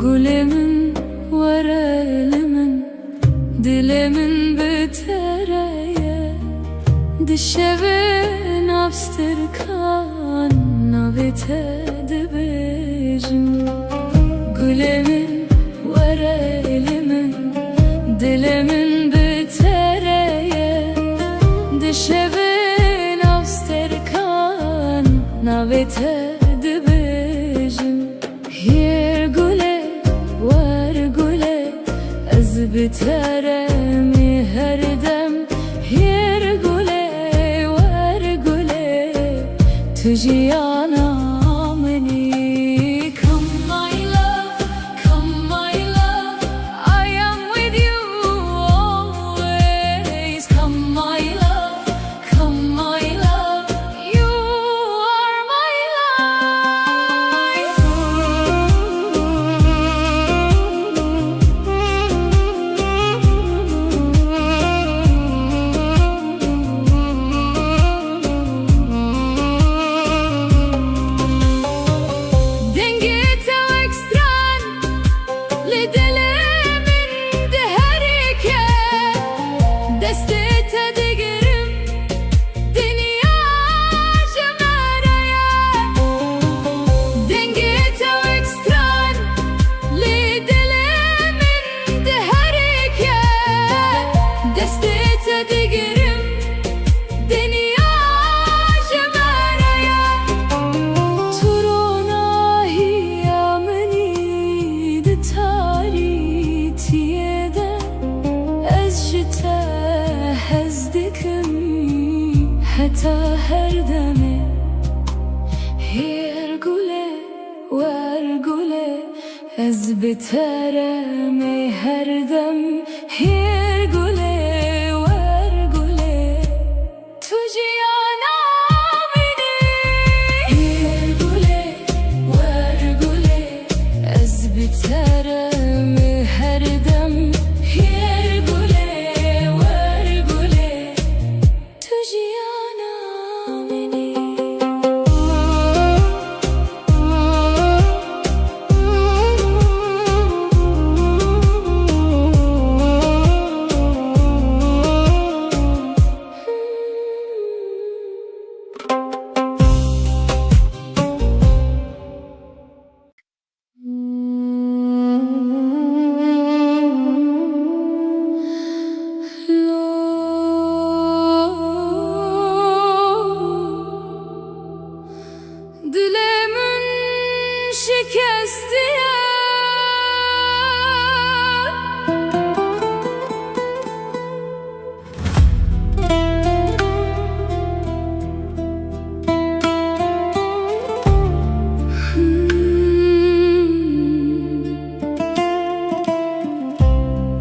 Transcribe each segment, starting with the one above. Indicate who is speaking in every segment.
Speaker 1: Gülemin var elimin, dilimin bitereye, dişevin abstırkan navite dibijim. Gülemin var elimin, dilimin bitereye, dişevin abstırkan navite dibijim. Hier güle var güle, ez biteremi her dem. Hier güle var güle, tujiyana meni. Come my love, come my love, I am with you always. Come my love, come my love, you are my life. Dengete ve ekstran, lidelemin de herike, destete digerim, dünya cemreye. Dengete ve ekstran, lidelemin de herike, destete digerim, dünya cemreye. Turona hiyameni de taritiyede, ez jite hezdikim heta her deme. Hier güle var güle, ez biteremi her dem. Hier güle var güle, tujiyana beni. Hier güle var güle, ez biteremi her dem. Hier güle var güle, tujiyana beni. Dilemin şikesti ya,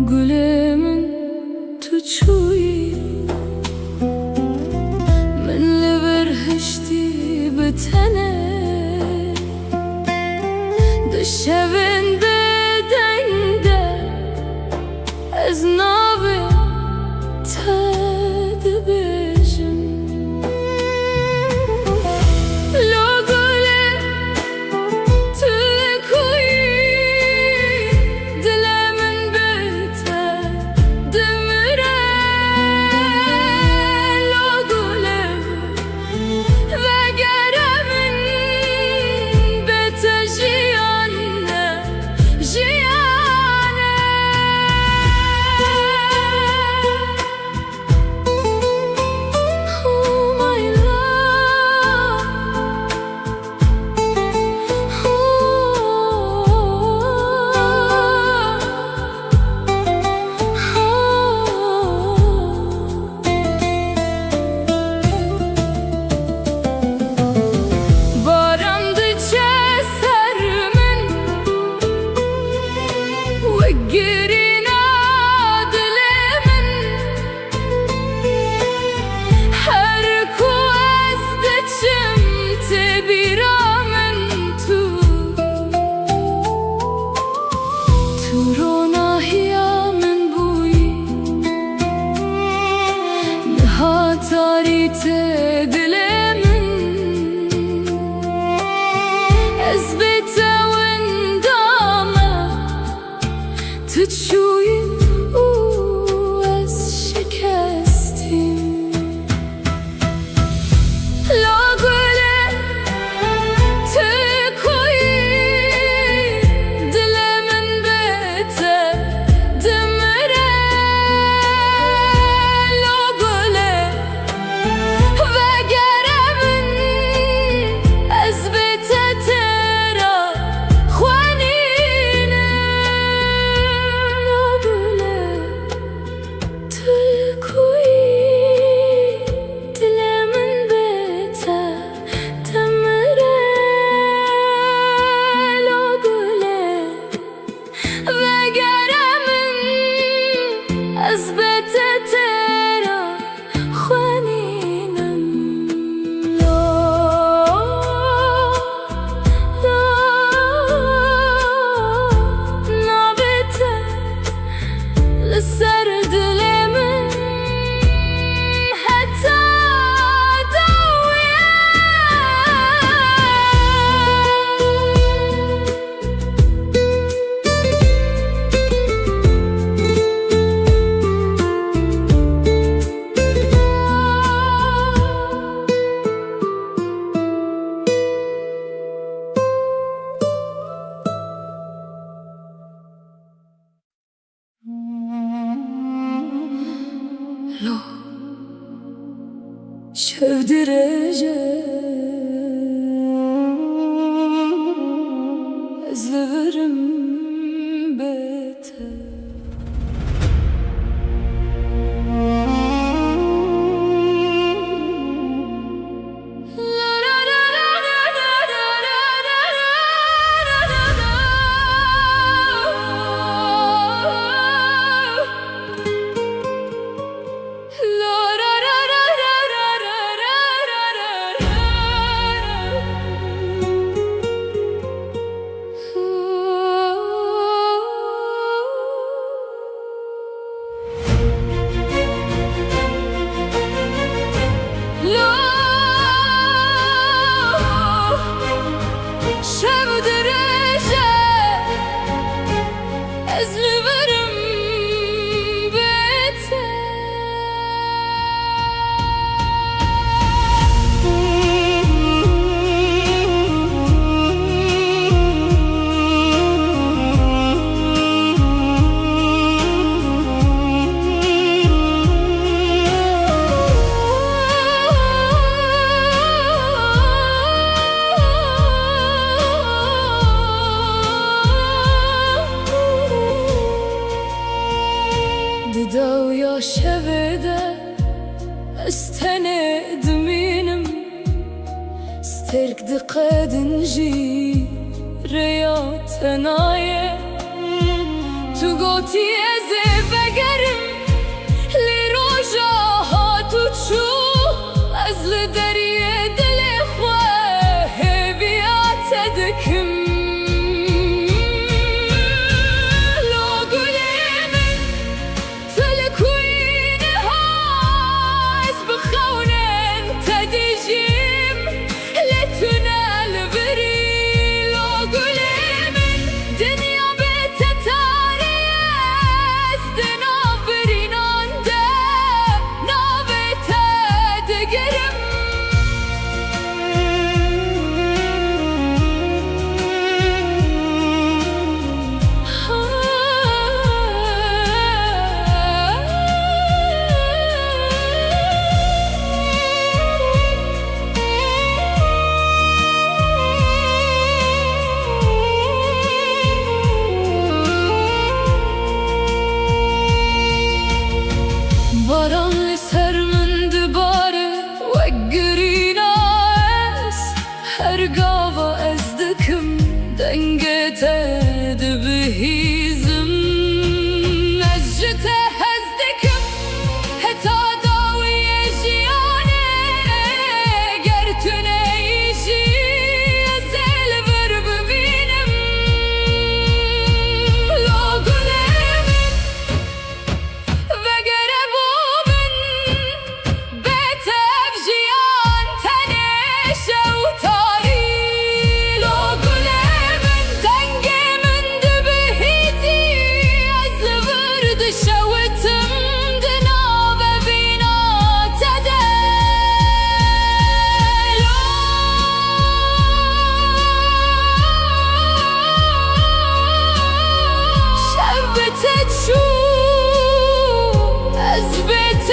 Speaker 1: gülemin tuçuyi, minli berhişti bitene, dışevin bedende, ez nabe tedbijim. Lo güle tüle kuyi, dilemin bite demire. Lo güle ve geremin bete jiyanne, şevdireceğim ezlerim beter. دو يا شبده استند منم استرك دقاد نجي رياض نايه تو قوتي ازي بقرم لروجا هاتو تشو ازل دريه دل اخوه بيات دكم بهيزم نجته هزدكم هتا داوي جيانه قرتنا يجي زل برب بينم لا قلم وقربو من بيتف جيان تنش وطاري لا قلم تنقي شوتم دناب بينا تدلو شبتت شو أزبت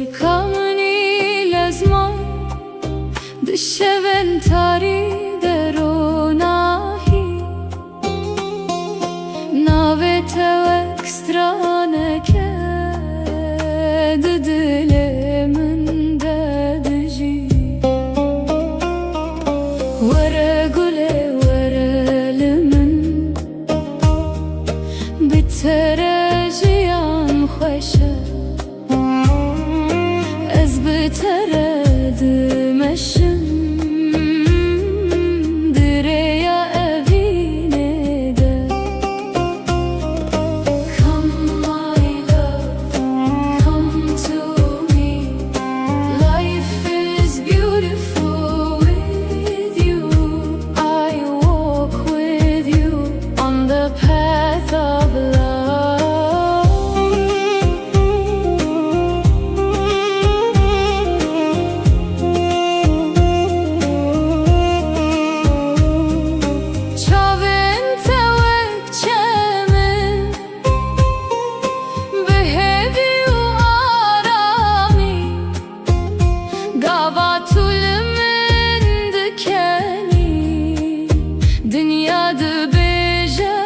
Speaker 1: تستركمني لازمان دشة Navetevek straneke dilimin dedici Vere gule verelimin bitere jiyan xoşe Ez bitere dimeşim Dünyada bejevin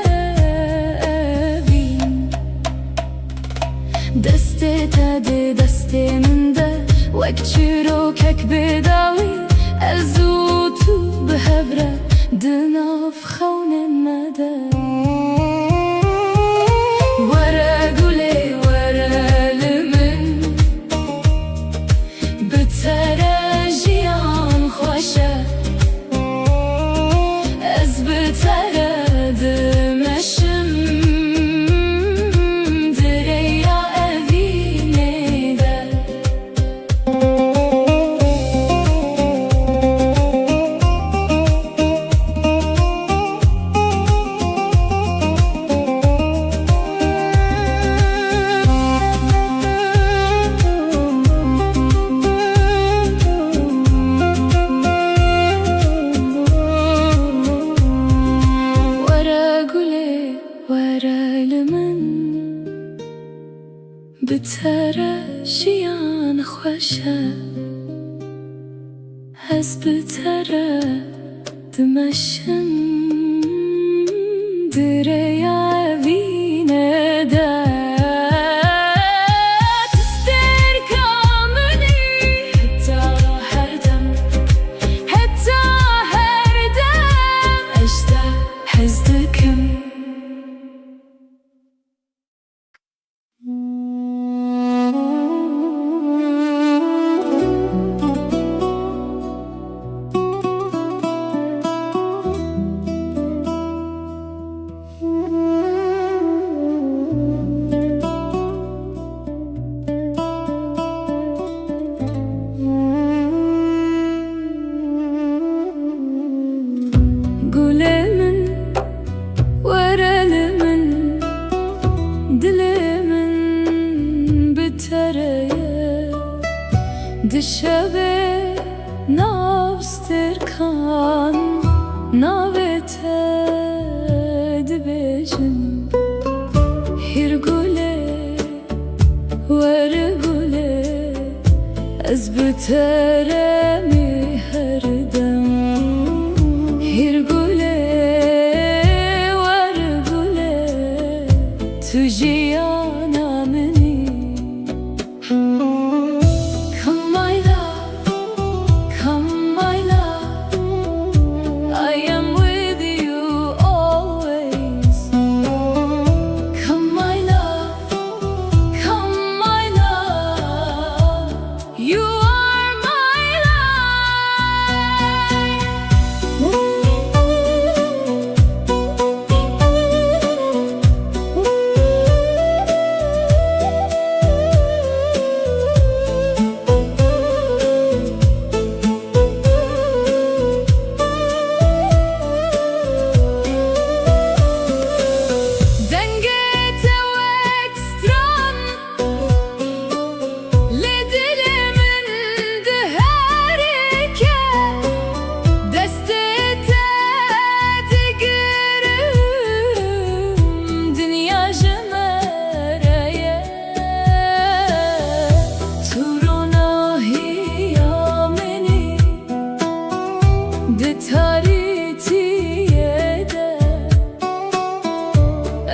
Speaker 1: Deste tedi desteminde Vek çirokek bedavi Ezutu behevre Dinav khawnin mede Vere gule vere limin Bitere jiyan xoşe Ez bitere dimeşim direya evine de Bitere jiyan xoşe Ez bitere dimeşim direya evine de Tister kamini Heta her dem Eşte hezdikim Dişeve navstirkan navete dibejim Hirgule vergule Ez bitere mi herdem Hirgule vergule tujiyana mini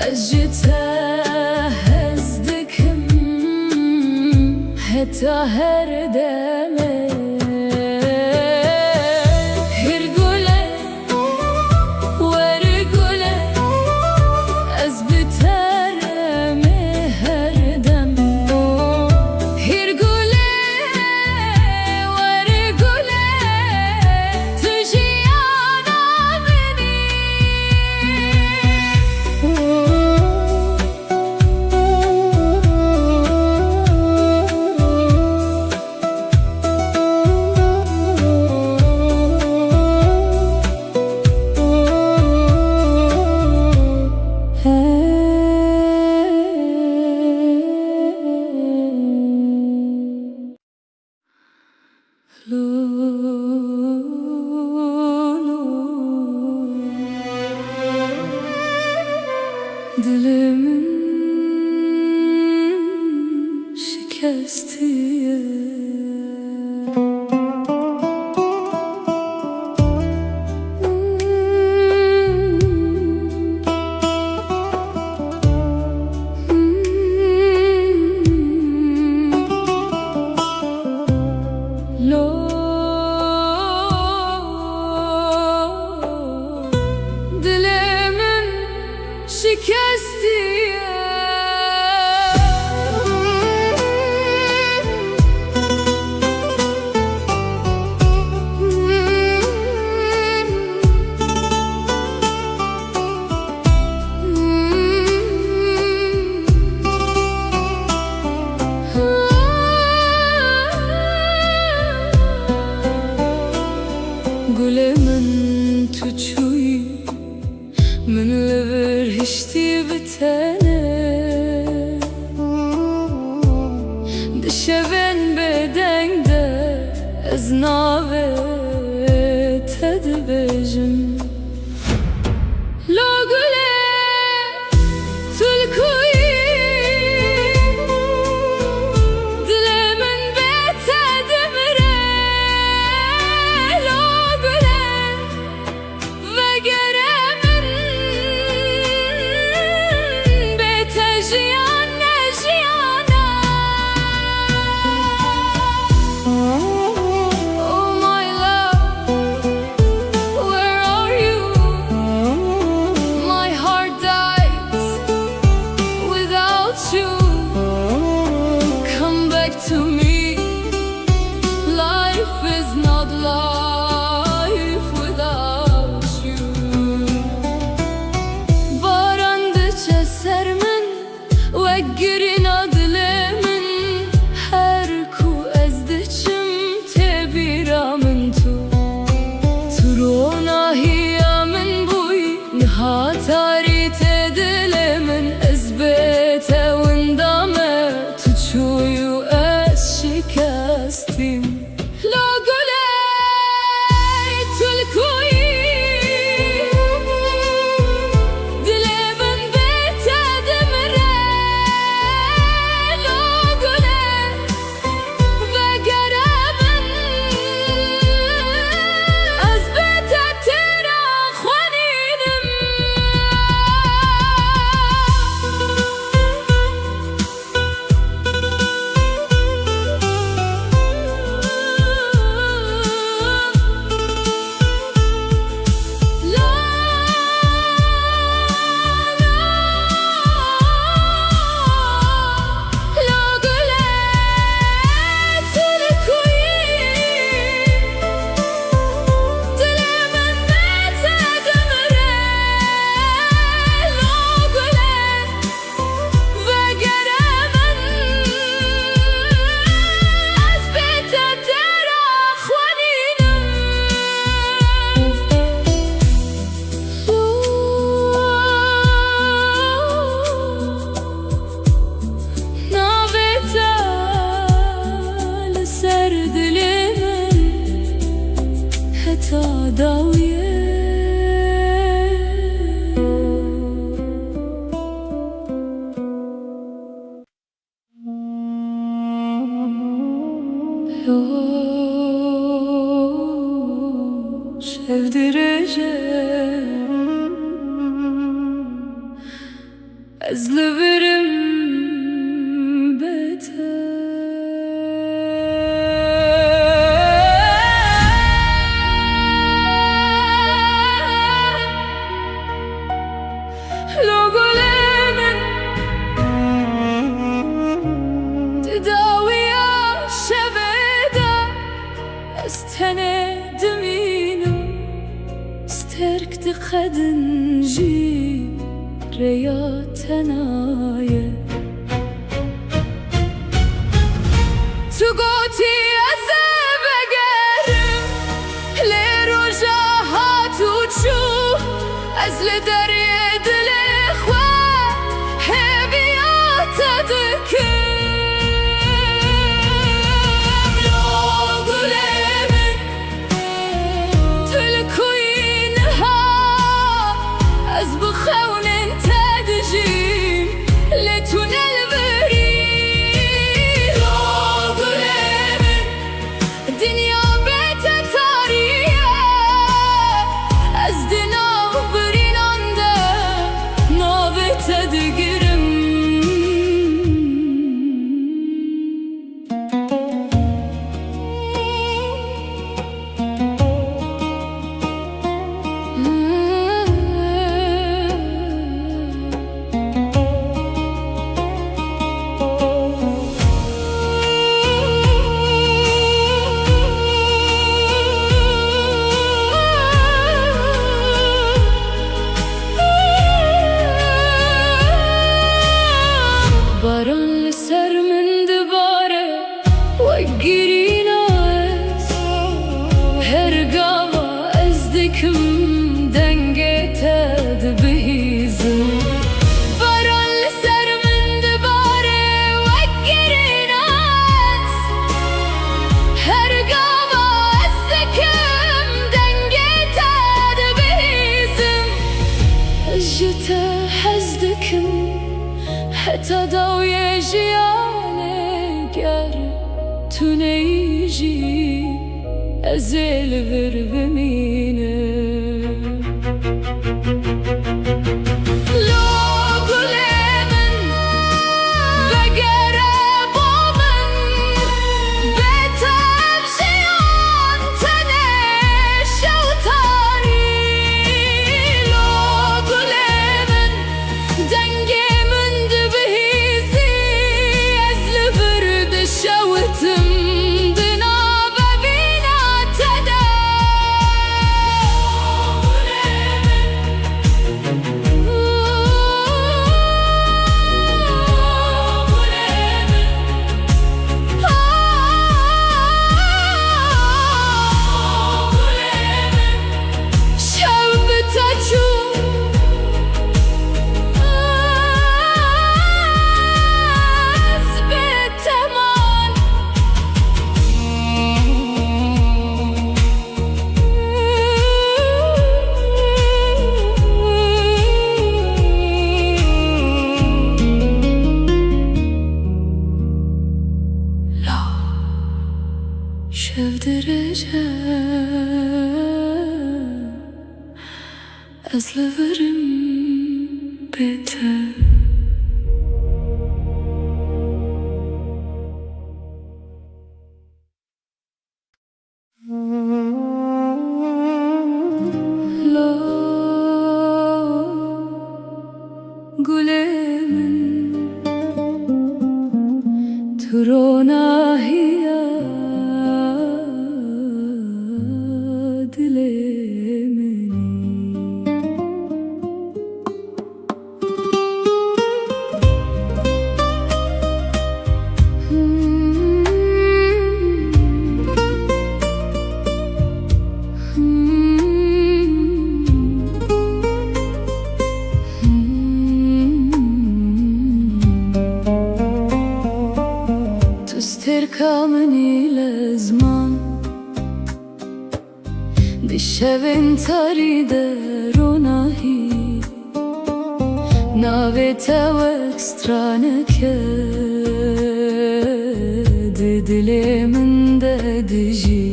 Speaker 1: أجته هزدكم حتى هردمه Dilimin şikestiye şikestiye Gülemin tuçuyu من لبر هشتی بتنه دشون بدنگ ده از ناوه تدبجم لو گله تلکوی دل من بتدمره لو گله وگره To me, life is not life without you. Barandıça sermin ve girin adlemin her ku ezdiçim tebiramın tu turona hiyamin buy nihatari tedilemin ezbete windame tuçuyu شکستیم لا گله تلکویی دل من بتدمره لا گله وگره من از بتتر خوانینم داویه sevdireceğim أزلبرم بيته لو قلمن تداوي شبيدة استند مينم استرك تقدن جي رياتنايا تقوتي أزب أقرم لرجاهات وتشوف أزل دريد الإخوة هبيات دكم لو قلمن تلكوينها أزبخون تدجيم لتون البريد لو قلمن الدنيا بيت تاريخ أزدنا برين عنده نابت تدقرم باران لسر من دباره وقرين عز هرقاوة أزدكم دنقيت دبهيزم باران لسر من دباره وقرين عز هرقاوة أزدكم دنقيت دبهيزم جتا حزدكم حتى ضوي جيانك يار تنيجي أزيل غرب مينه لو قلمن بقرب ومن بيتم جيان تنش وطاري لو قلمن دنقي من دبهيزي أزل برد شوتم دنابة بينا تدا شاف درجة أزلفرم بيته لو قلمن ترونا هي تستركمني لزمان بالشبن تريد روناهي ناويتا واكسترانك ددلي من ددجي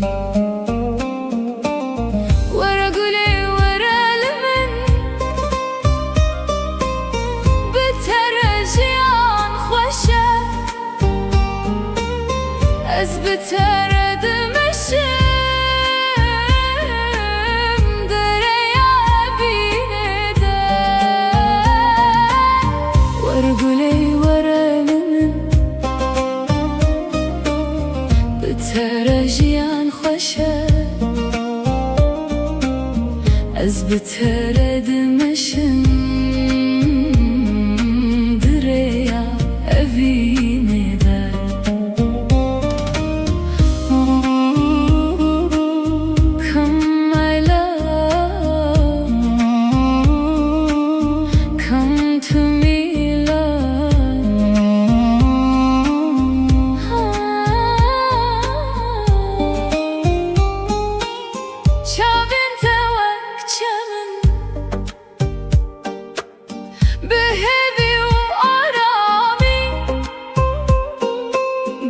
Speaker 1: ورا قولي ورا لمن بتا بتردم dereye binede Varguley varalimin بترجيان خوشه از بتردمشم دریا evine Come my love, come to me love Çavin tevak çemin Behevi u arami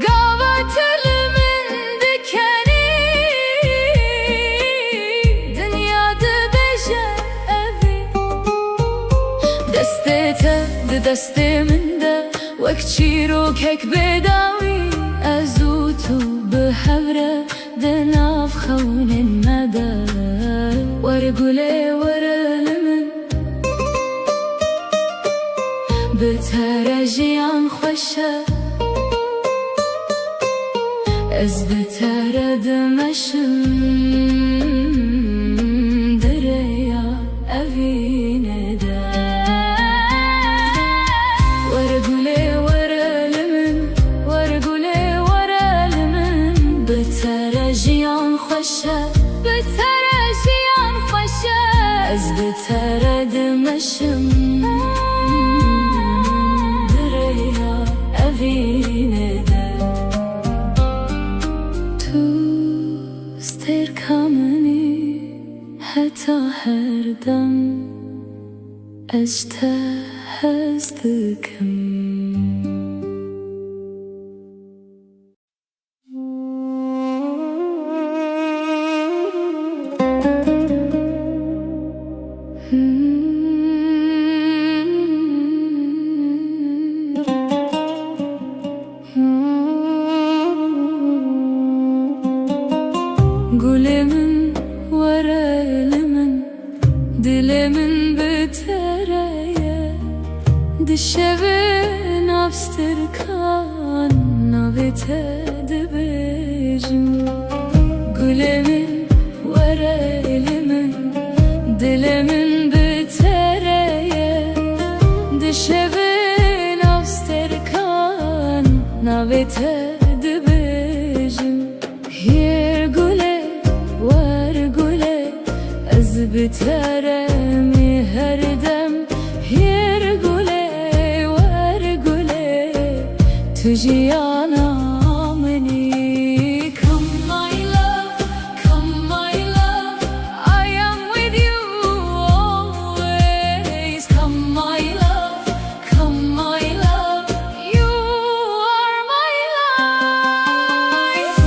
Speaker 1: Gavat elimin dikeni Dünyada beje evi Destete de desteminde Vek çiro kek bedavi Azutu behevre دناف خون المدى ورقلي ورالمن بترجيان خوشه از بترد مشم دريا أفينه دا ورقلي ورالمن ورقلي ورالمن بترجيان خوشه بترجيان خوشه از بترد مشم دريا أفينه دا تو استركمني حتى هردم أجتهزتكم Gülümün vara elimin Dilimin bitereye Dişevin abstırkan Navite dibecim Gülümün vara elimin Dilimin bitereye Dişevin abstırkan Navite dibecim Yer güle var güle Az biteremi her dem Yer güle var güle Tüciyana meni Come my love, come my love I am with you always Come my love, come my love You are my life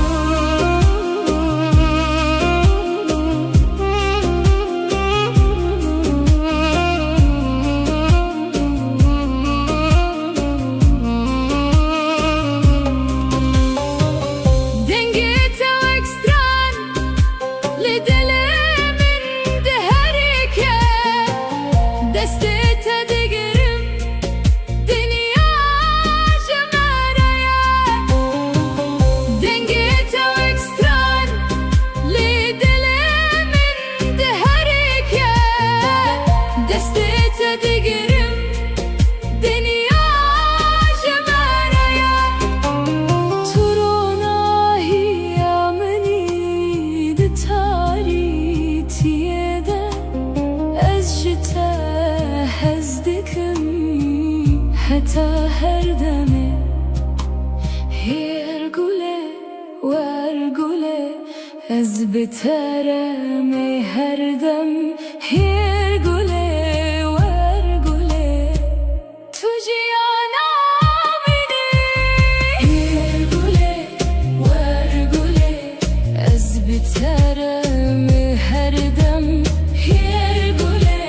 Speaker 1: حتى هردمي هيرقولي وارقولي از بترمي هردم هيرقولي وارقولي تجيانا مني هيرقولي وارقولي از بترمي هردم هيرقولي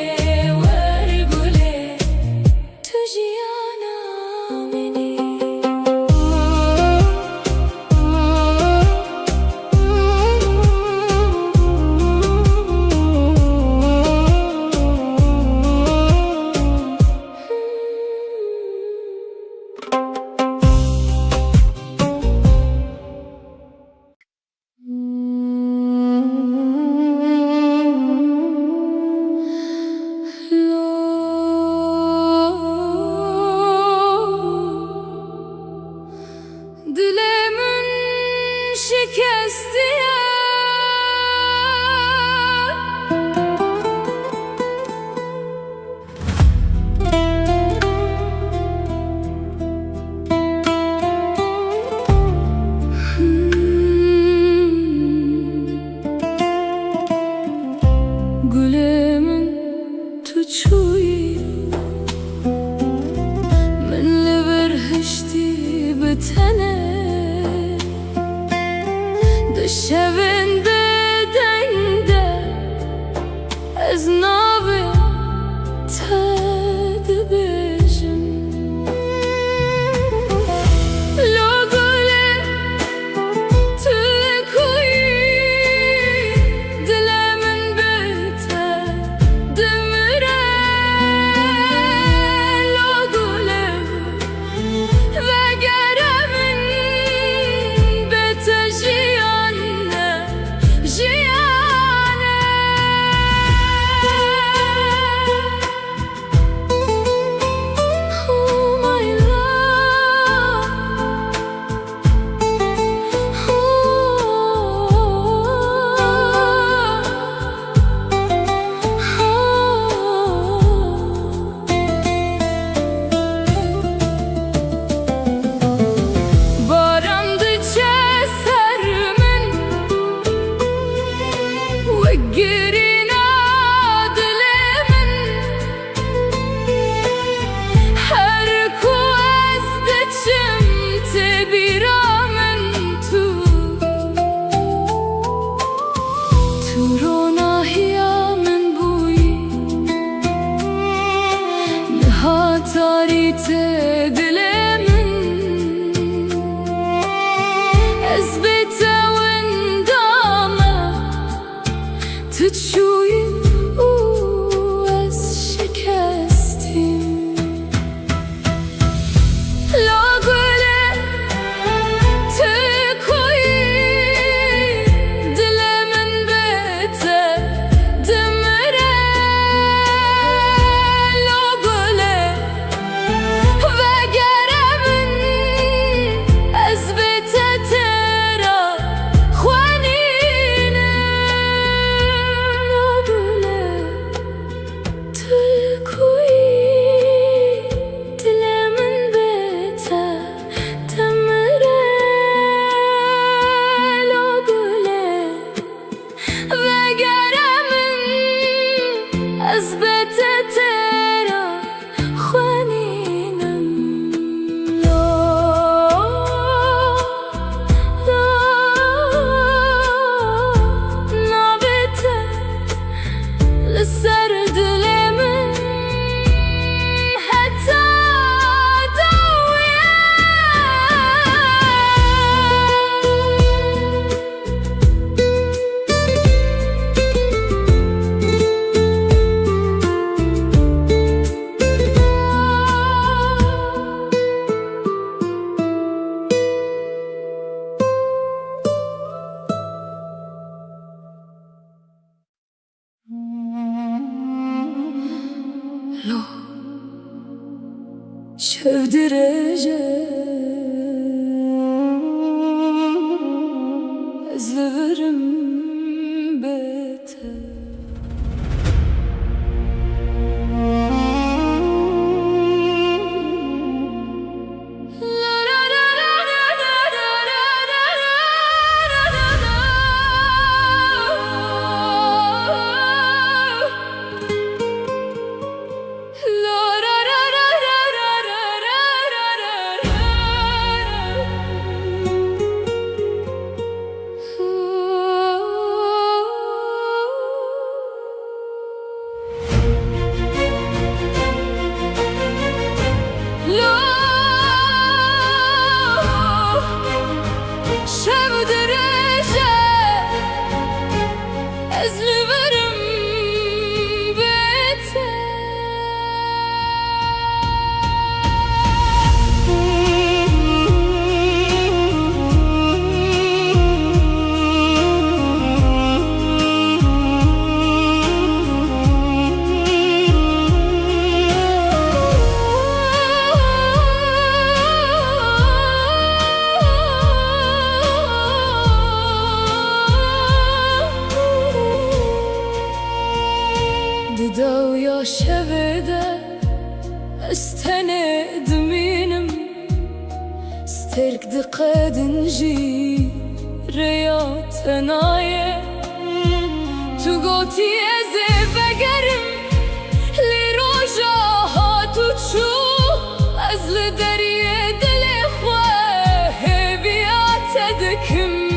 Speaker 1: وارقولي تجيانا مني Gülemin tuçuyi من اللي برهشتي بتنا دشبن بدنده ازنابي تدبجن لو قولي تلكوي دلا من بيته دمره لو قولي وقره من بيته جيانه جيانه Oh my Barandıça sermin وقرينا دلمن حركو أزدتشم تبيرا من ترونا هيا من بوي نهاتاري تدلمن أثبت وندامة تتشوي وأز شكستي لو قولي تكوي دل من بيته دمره لو قولي وقره من أثبت ترى خوانينه لو قولي تكوي دل من بيته دمره لو قولي وقره من أثبت ترى خوانينه نابته لسر دلمن حتى دويه لو شفدرجة أزلبرم بيته La دمينم سترك دقة دنجي رياض هنايا تقوتي ازي بقرم لروجا هاتو تشو ازل دريه دلخوة هبيات دكم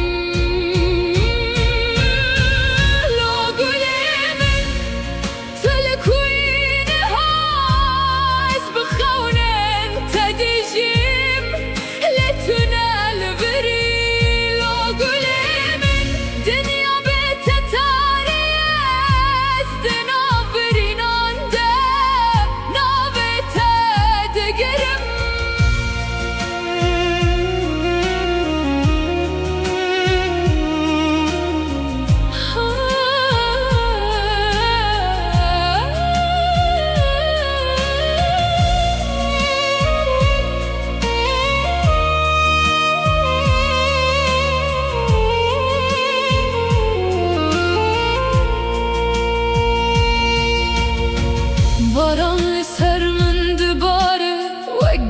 Speaker 1: Baran ser min dibare wek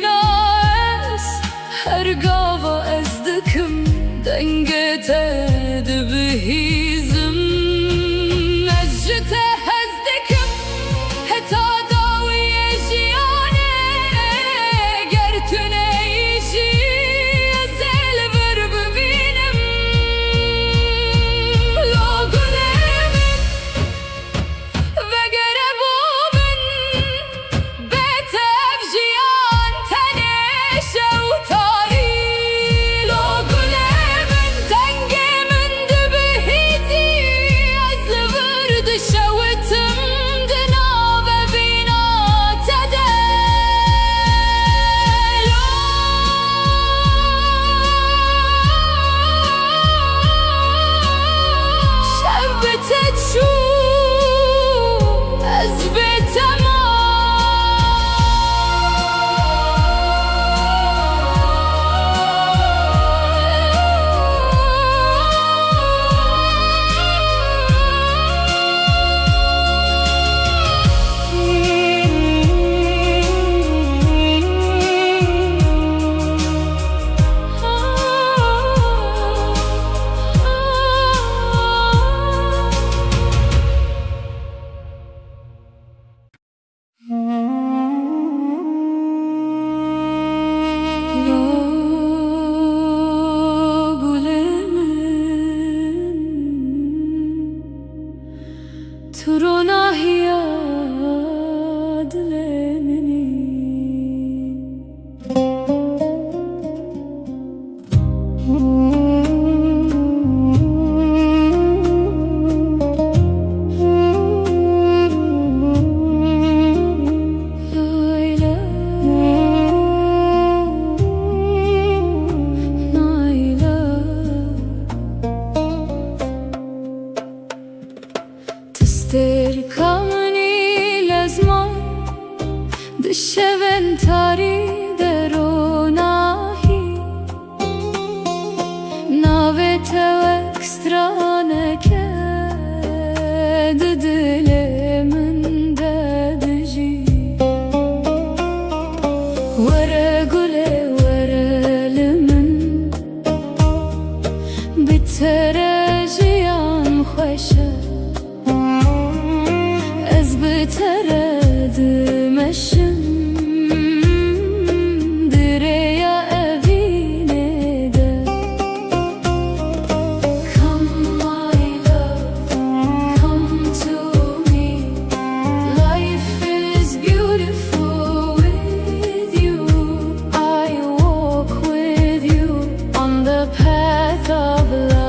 Speaker 1: nas her gava ez dikim denge te dibihîzim ez ji te hez dikim heta dawiye jiyane ger tu neyîjî ez ê li vir bibînim lagûlê min vegere Turuna hiyad lemini Terkamni lazman dışeven tari deronahi navete ekstrane ked dilemin dedici vere gule vere limin bitere jiyan khoşe تردمشم دريا أبيني ده Come my love, come to me Life is beautiful with you I walk with you on the path of love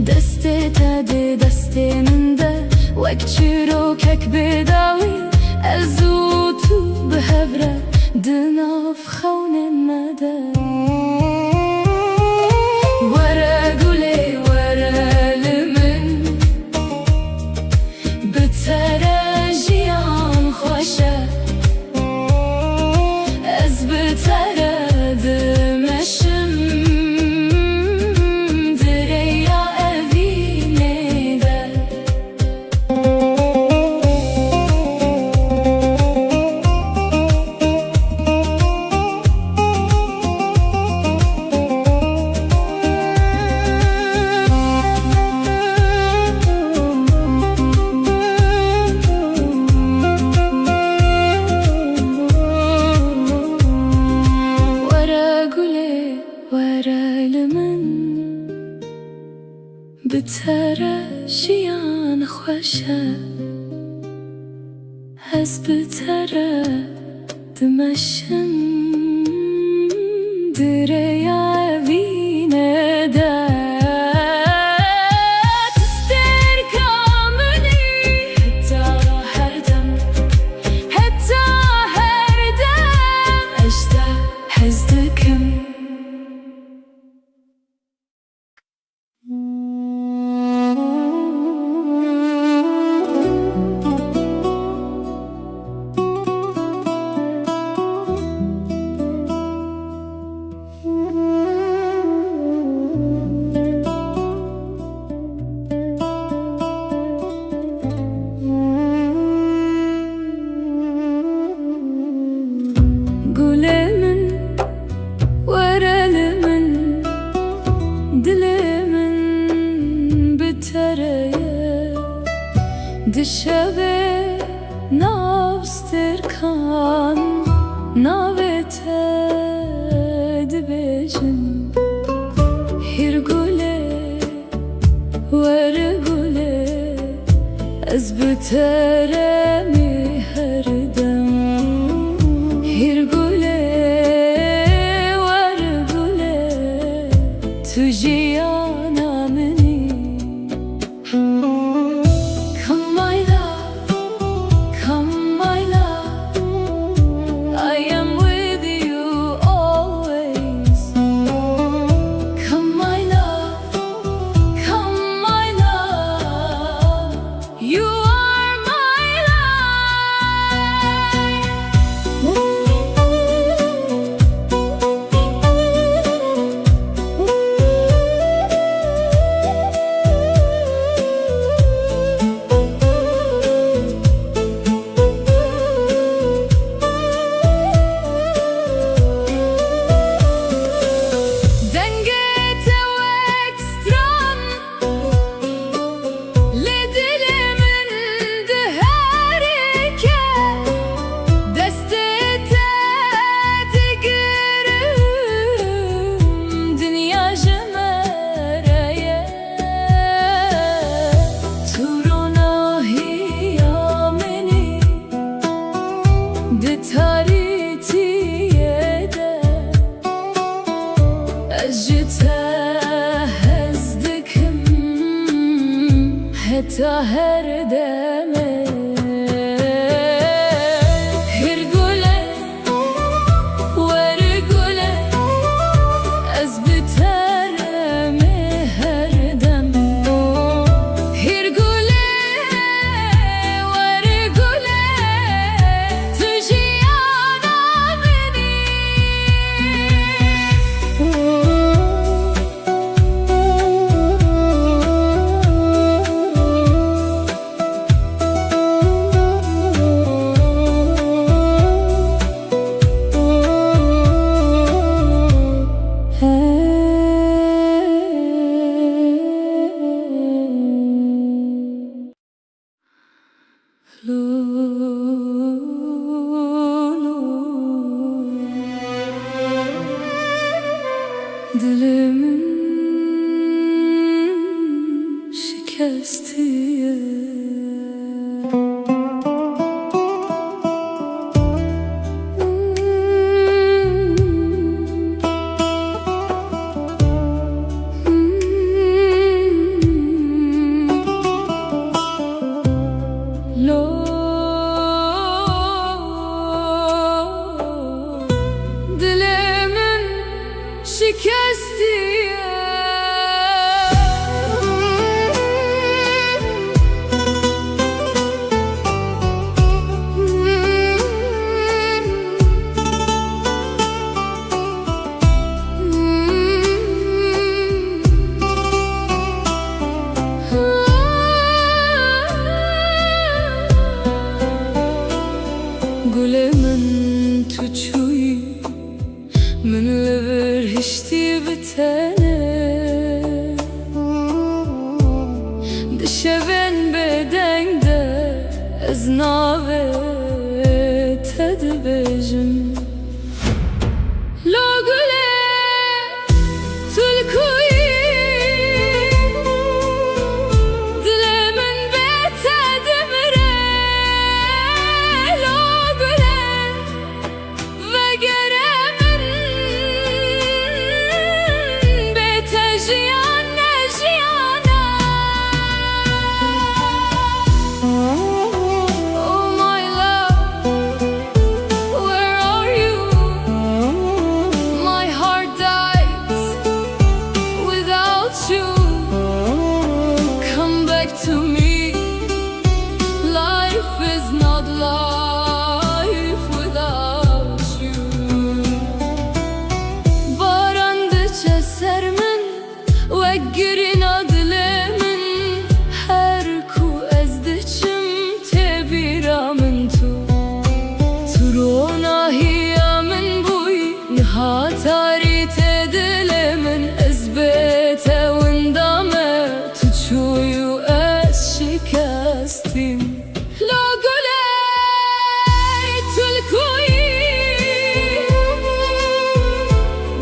Speaker 1: دسته تدي دستي من ده وك چروکک بداوی أزوتو بهبرة دناف خون الندى ورا قولي ورا لمن بتراجيان خوشة از بترد مشم دريا أفيني ده بتراجيان خوشة هز بترد مشم دريا بينا دا تستركمني حتى هردم حتى هردم أشتاق حزدكم دشبه نابستر کان نابته دبیجن هر گله ور گله از بترمی هر دم هر گله ور گله تو جیانا منی حتى هردمه هرگله ورگله از بترمه هردمه هرگله ورگله تو جیانا منی Dilimin şikestiye Lo gule min tu çuy min li vir hiştî bitene di şevên bêdeng de ez navê te dibêjim lo gule tulkuî dilê min bê te dimire lo gule vegere min bê te jiyan ne jiyana oh my love where are you my heart dies without you come back to me life is not life without you baran diçe sermin ve girina dilemin her ku ez diçim tebira min tu turona hiya min buy nihatari te dilemin ez bete windame tu çuyu ez şikastim lo gule tulkuî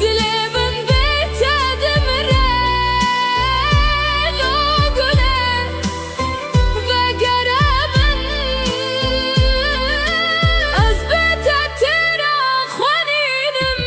Speaker 1: dilê min bê te dimire lo gule vegere min ez bê te têra xwenînim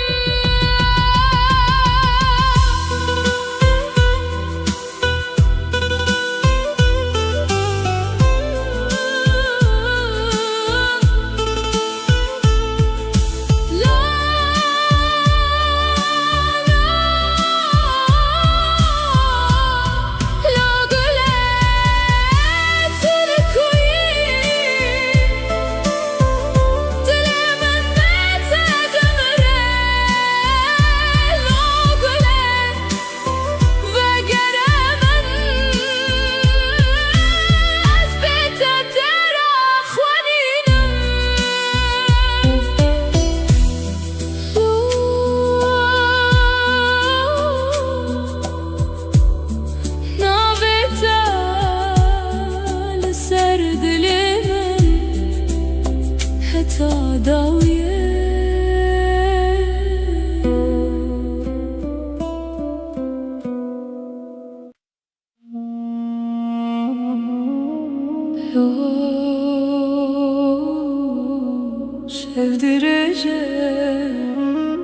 Speaker 1: sevdireceğim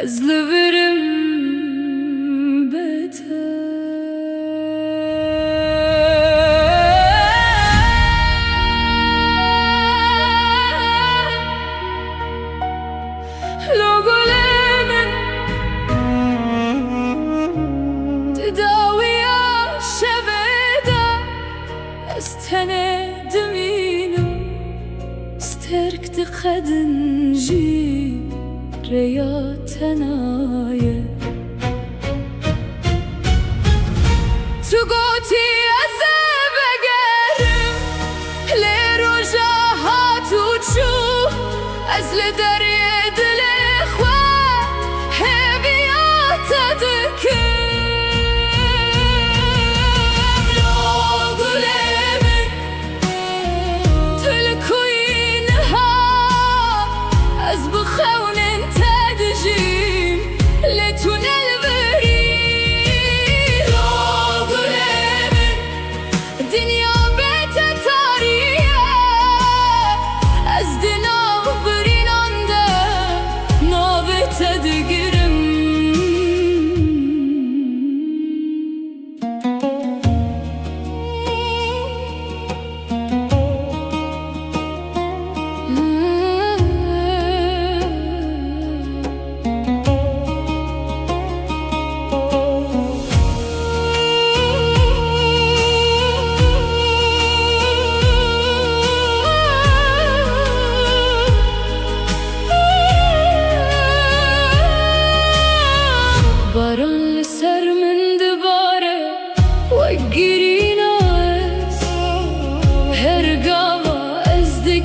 Speaker 1: ez li virim bete lo gule min tedaviya şeveda ez tenê dimînim sterk diqedin jî rêya tenaye tu gotî ez ê vegerim lê roja hatû çû ez li deryê dilê xwe hêviya te dikim lo gulê min tulkuî niha ez bi xewnên te dijîm lê tu nelvirî lo gulê min dinya bê te tarî ye ez di nav birînan de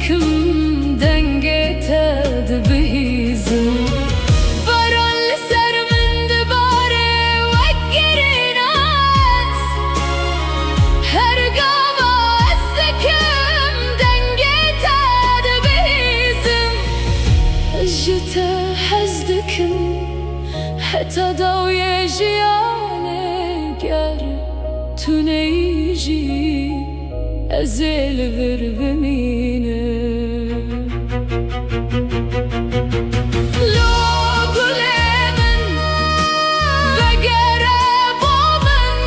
Speaker 1: دكم دنگت دبهیزم باران لسر من دباره وگرین از هرگاه از دکم دنگت دبهیزم جتا حز دکم حتی دوی جیانه گر تو نیجی ازل ور بمینه لو گله من وگره با من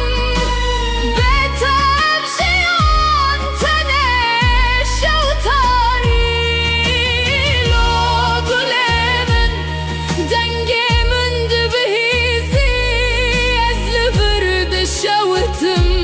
Speaker 1: بهتر جیان تنه شوتاری لو گله من دنگ من دبهیزی ازل ورد شوتم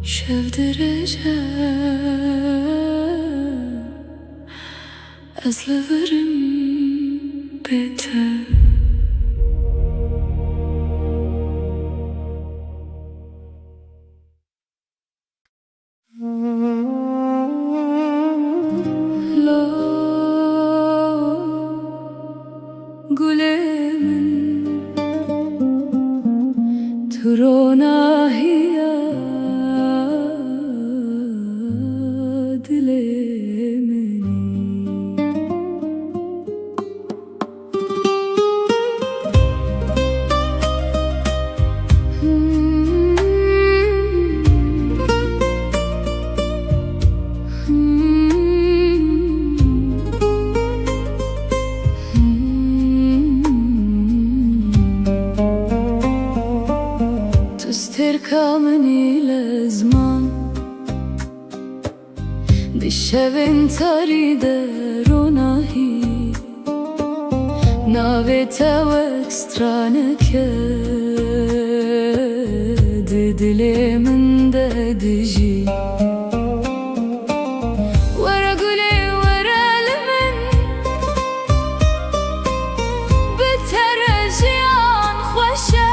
Speaker 1: شف درجة أزل ورم بيتر لو گله من ترونا هي تركمني لزمان بشوين تاري دروناهي ناويتا واكسترانك ددلي من ددجي ورا قولي ورا لمن بترجيان خوشه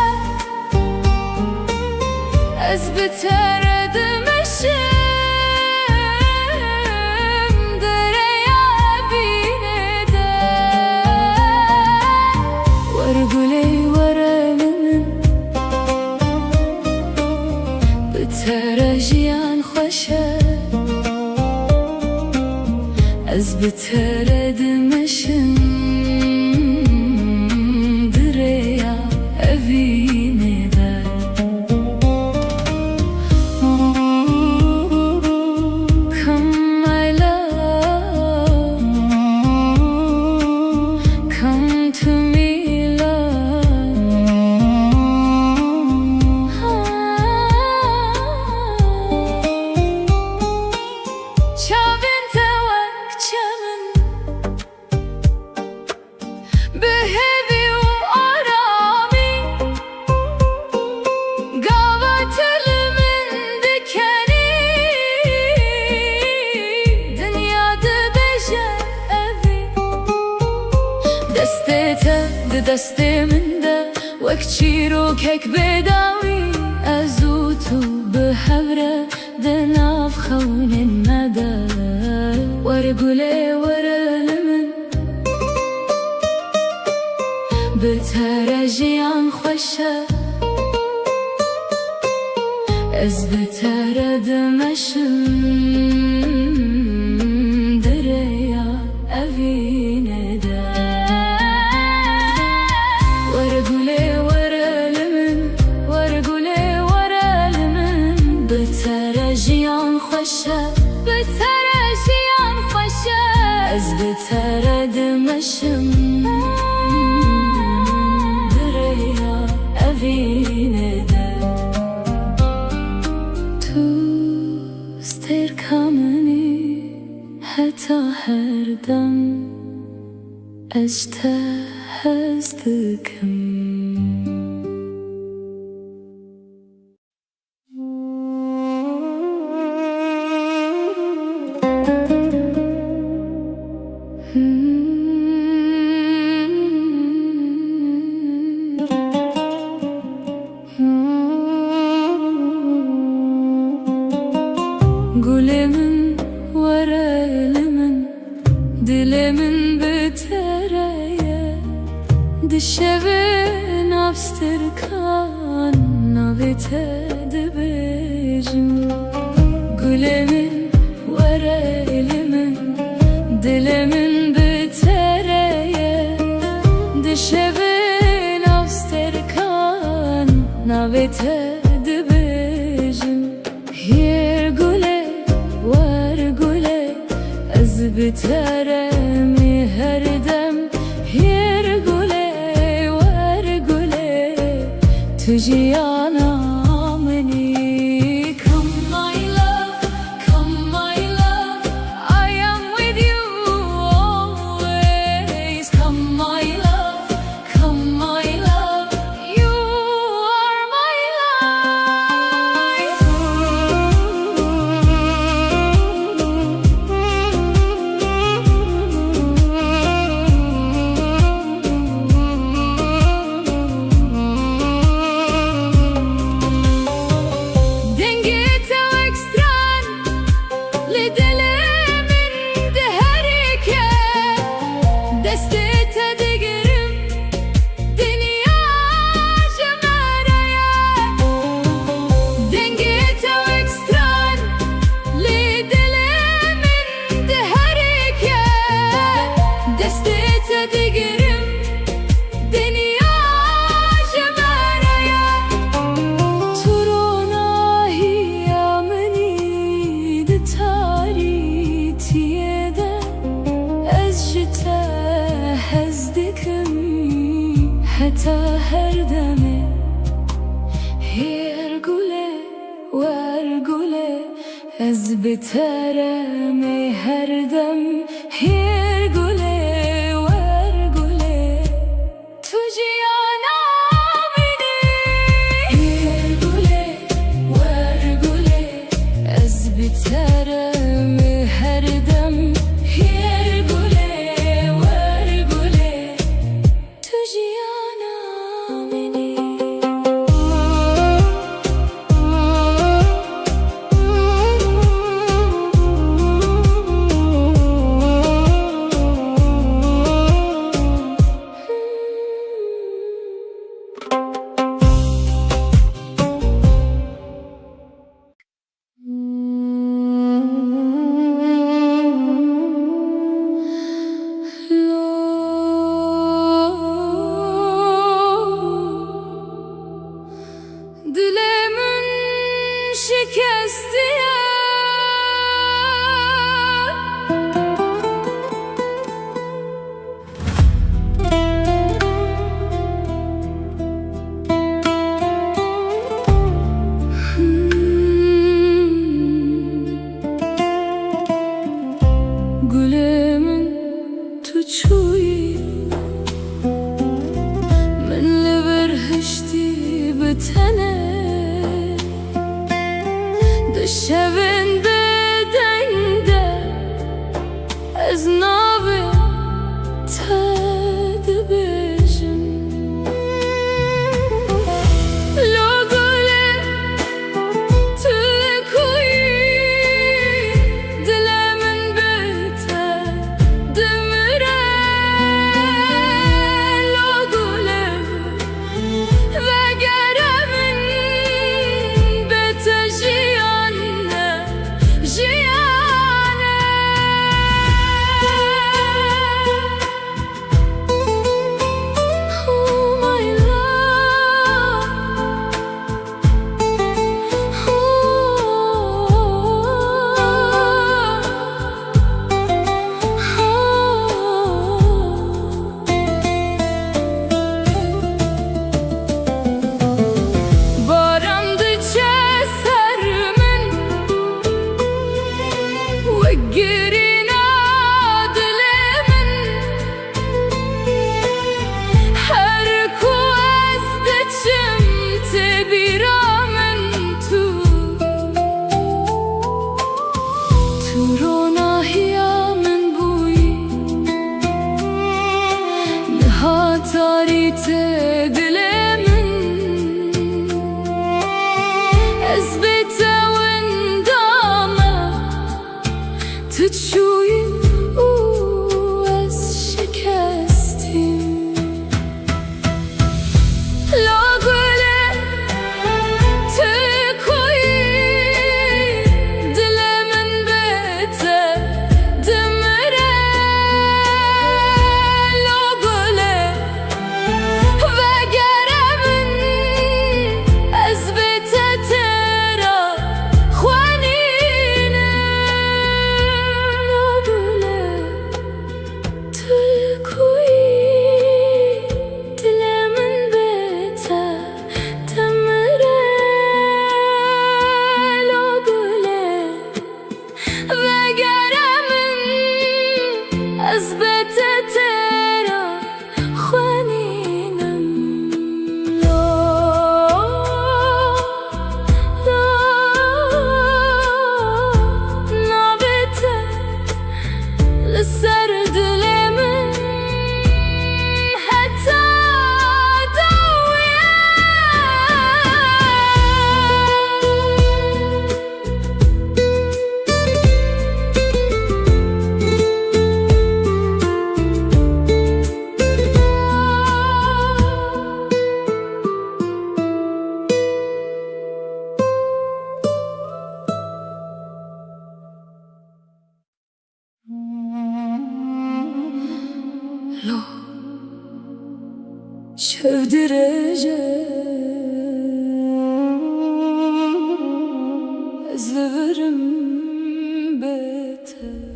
Speaker 1: از بترد مشم دریا بینه ده ورگولی ورمن بترجیان خوشه از بترد مشم دریا بینه دست من ده وک چیروکک بداوی ازوتو به هوره دناف خون نده ور گله ور لمن بترجیان خوشه از بترد مشم دریا اوینه ده بترجیان خوشه Ez beter edmeşim Direya evine de Tu sterkameni heta her dem Ez te hez dikim Gülemin var elimin Dilemin betereye Dişevin abstirkan Navete dibecim Gülemin var elimin Dilemin betereye Dişevin abstirkan Navete dibecim Yer güle var güle Ez biteremi her dem Yer güle var güle Tüciyana meni Come my love, come my love I am with you always Come my love, come my love You are my life Dengete ekstran Lidelemin deherike Destete digerim Dünya cemereye Dengete ekstran Lidelemin deherike Destete digerim Dünya cemereye Turona hiyameni de taritiyede Ez jite hezdikim Heta her deme Yer güle ver güle Ez biteremi her dem Yer güle ver güle Tüciyana beni Yer güle ver güle Ez biteremi her dem Yer güle ver güle Tüciyana beni Dilemin şikesti Gülemin tuçuyi Menle verhişti betene Dışevin bedende Ez navi tedbijim Logole tülkuyi Dilemin bete demire Logole ve geremin bete jiyanne بسر دلمن حتى لو شاف درجة أزلفرم بيته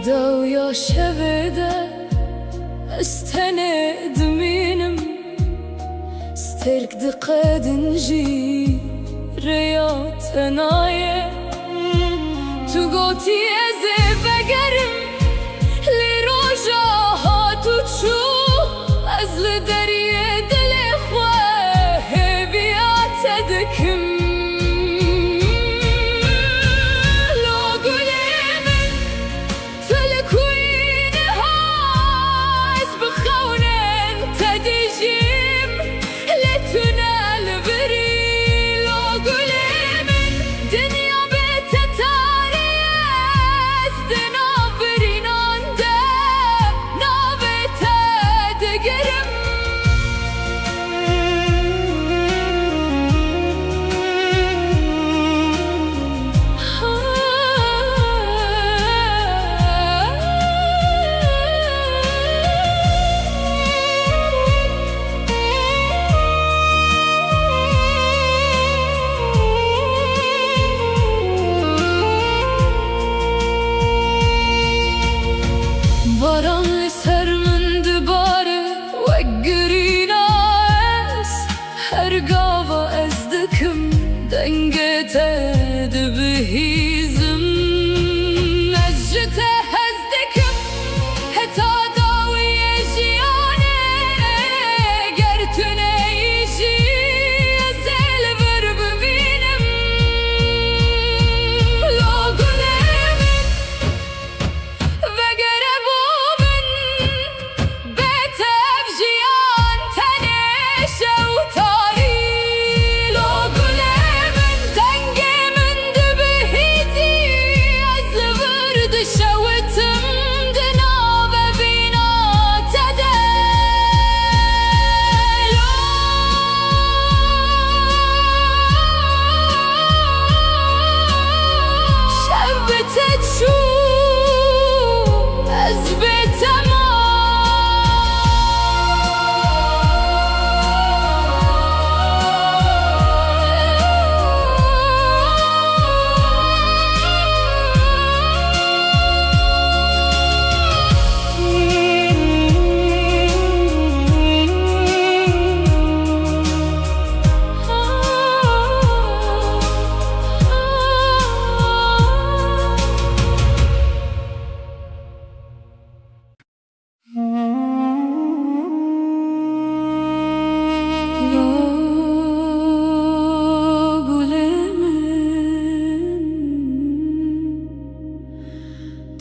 Speaker 1: داو يا شبده استند منم سترك دقاد نجي رياض نايه تو قوتي ازي بقرم لروجا هاتو تشو ازل دريه دل خواه بيات دكم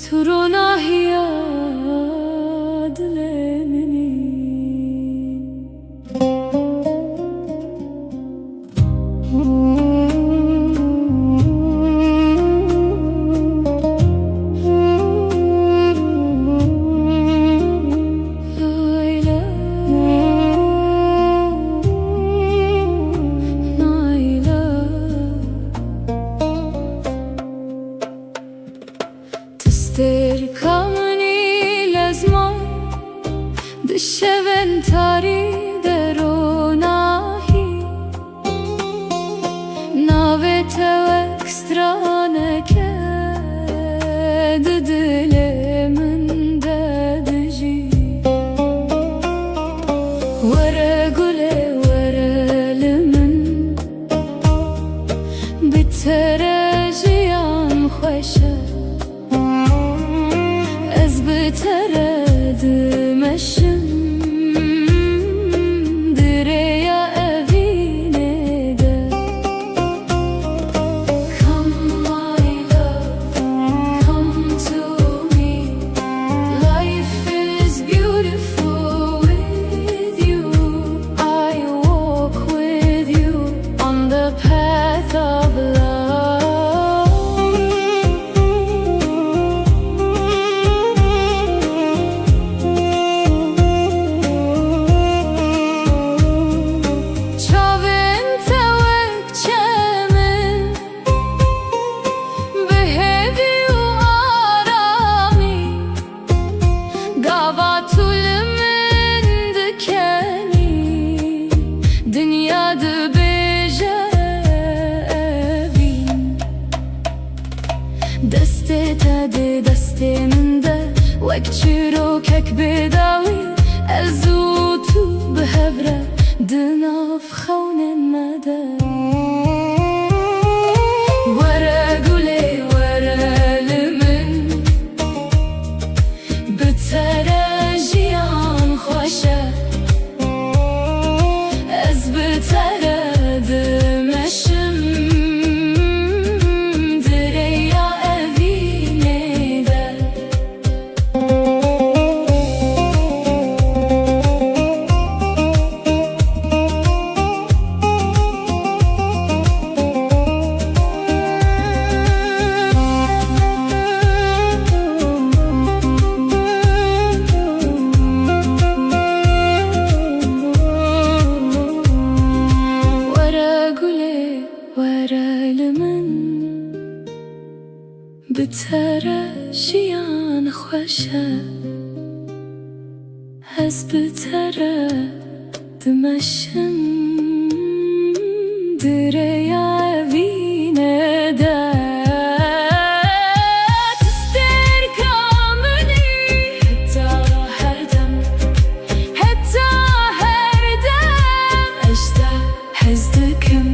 Speaker 1: ترونا هي دلمني تستركمني لازمان دشبن تاري دروناهي ناوت وكسترانك ددل من ددجي ورقلي ورلمن بترجيان خوشه بترد مشم دريا أبيني ده Come my love, come to me. Life is beautiful with you. I walk with you on the path of love. دستي تادي دستي من ده وكتشيرو كك بداوي أزوتو بهبرة دناف خون الندى ورا قولي ورا لمن بترجيان خوشة أز بترد مشم بترجيان خوشه از بتره دمشم دريا بينه ده تستركمني حتى هردم حتى هردم اشتاق حزدكم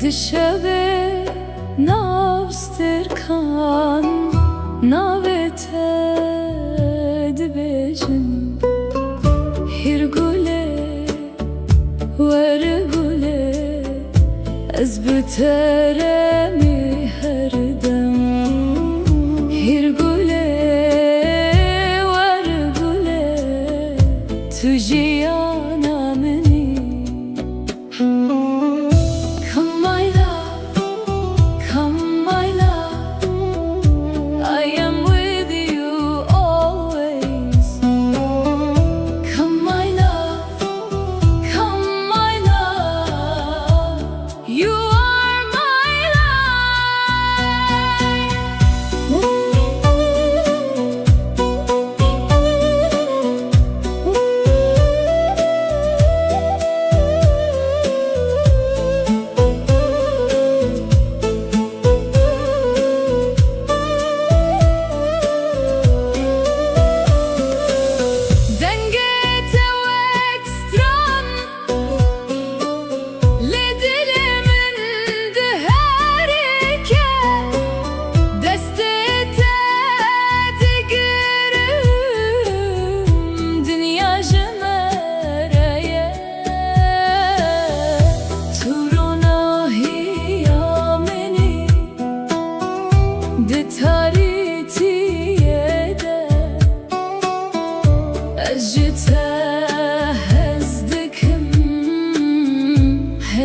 Speaker 1: دشبه نابسترکان ناوت دبجن هر گله ور گله از بترمی هر دم هر گله ور گله تو جیانا منی You are my love.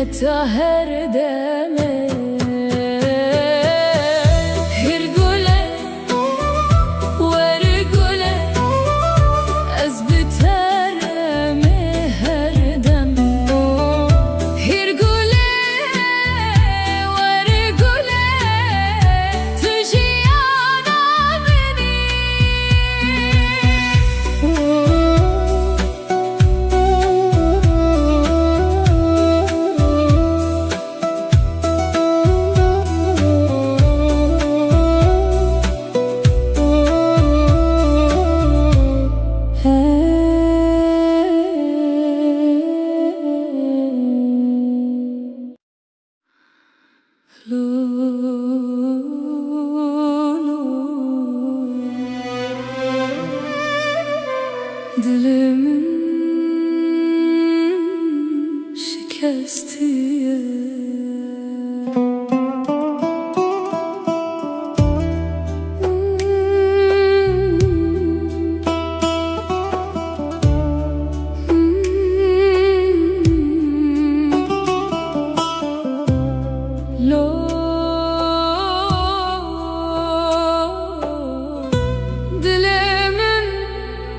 Speaker 1: حتى هر دمه Dilimin şikestiye Dilimin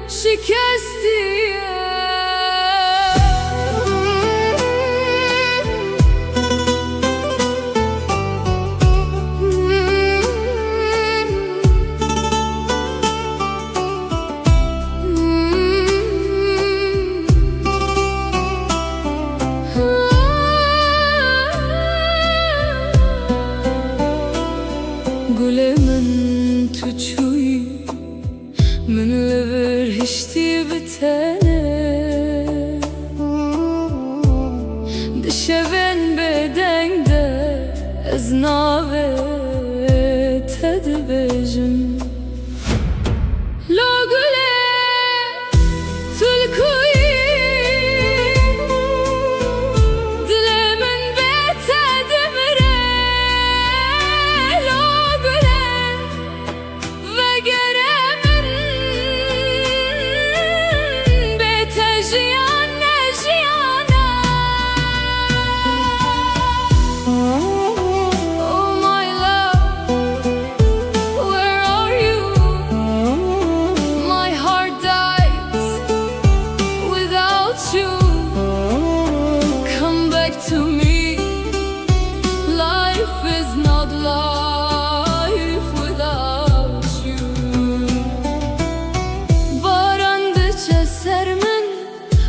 Speaker 1: şikestiye Gulemin tuçuy من لبر هشتی بتنه دشون بدنگ ده از ناوه تد بجم لو گله تلکوی دل من بتد مره لو گله وگره To me, life is not life without you. Barandıça sermin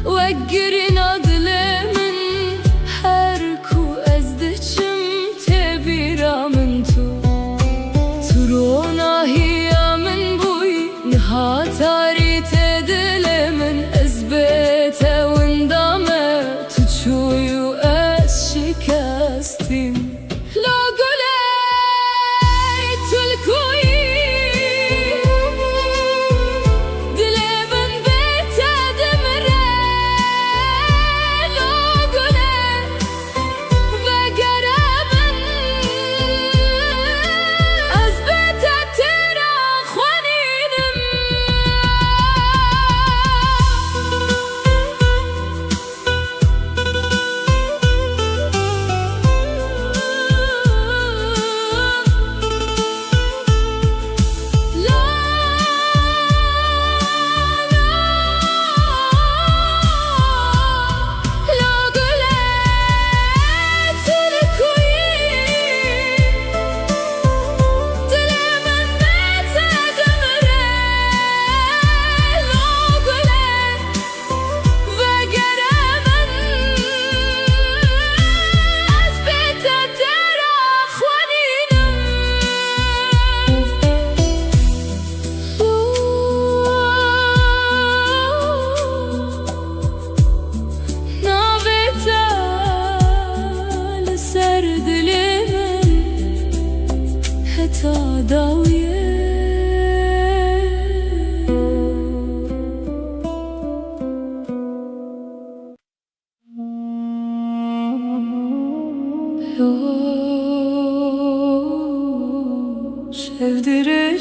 Speaker 1: ve girin adlemin her ku ezdiçim tebiramın tu turona hiyamin buy nihatari tedilemin ezbete windame tuçuyu شکستیم لا گله تلکوی دل من بتد مره لا گله وگره من از بتد ترا خوانینم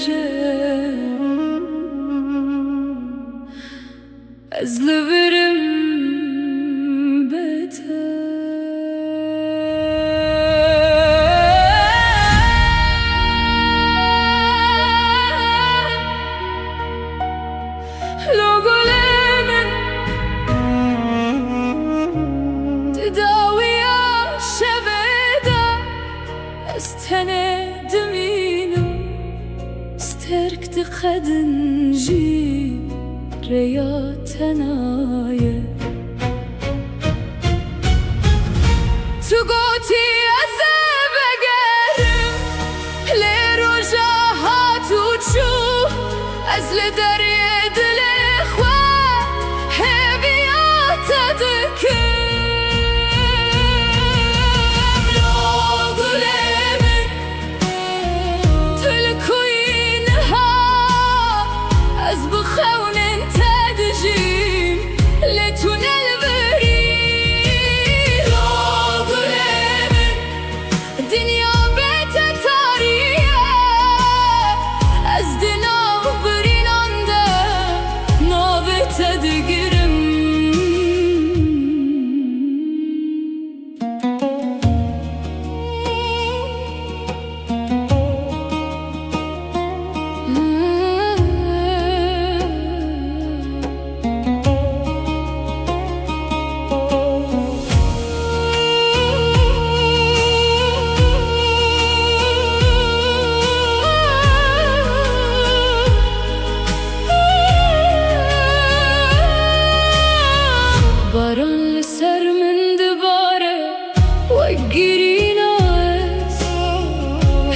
Speaker 1: Sevdireceğim ezleverim beter گوتی از بگرم لروجا هاتو چو از لدریه دل خواه هبیات دکم لا گلم تلکوینها از بخون تدجیم لتون البری لا گلم دنیا بيت تاریه از دناو برینانده نابت دگرم باران لسر من دباره وگیرین از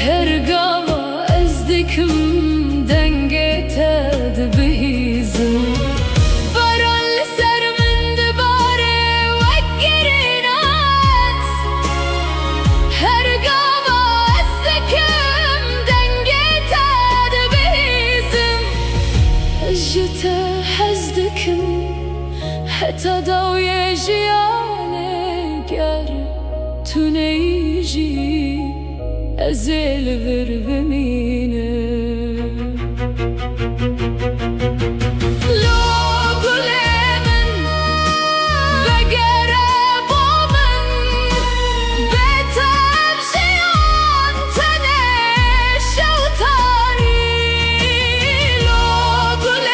Speaker 1: هرگاوا از دکم دنگه تد بهیزم باران لسر من دباره وگیرین از هرگاوا از دکم دنگه تد بهیزم جتا حز دکم حتی دوی جیانه گر تو نیجی از الور بمینه لا گل من وگره با من بهتر جیان تنه شوتاری لا گل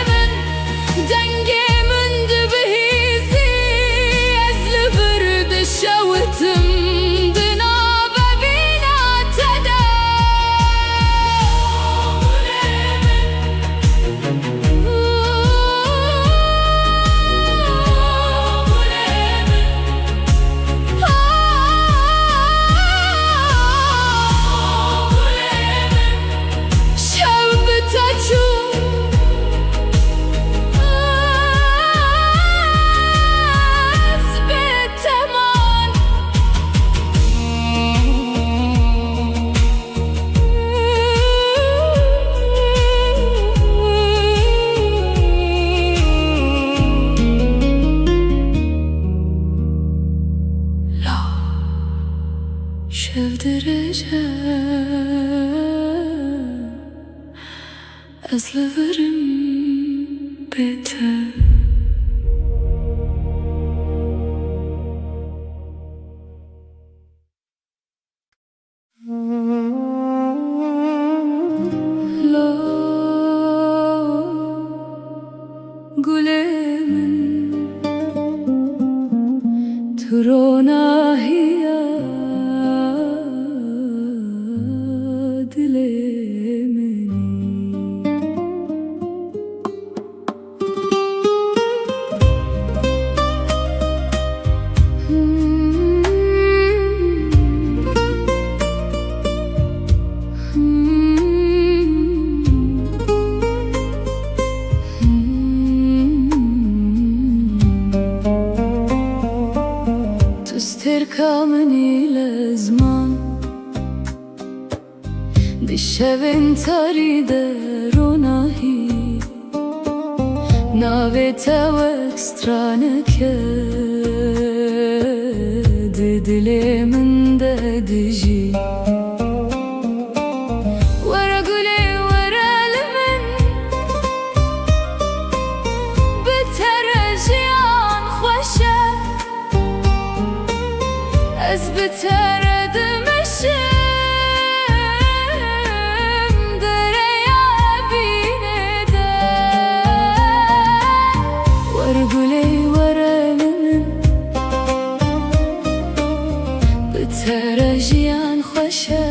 Speaker 1: من دنگ شوتم دنا ببینا تدا شب درجه از لورم بهتر لا گل من تو رو ناهیه دل منی تستركمني لزمان بشوين تريد روناهي ناويتا وكسترانك دلي من ددجي ورا قولي ورا لمن بترجيان خوشه از بترد مشم دریا بینه ده ورگولی ورمن بترجیان خوشه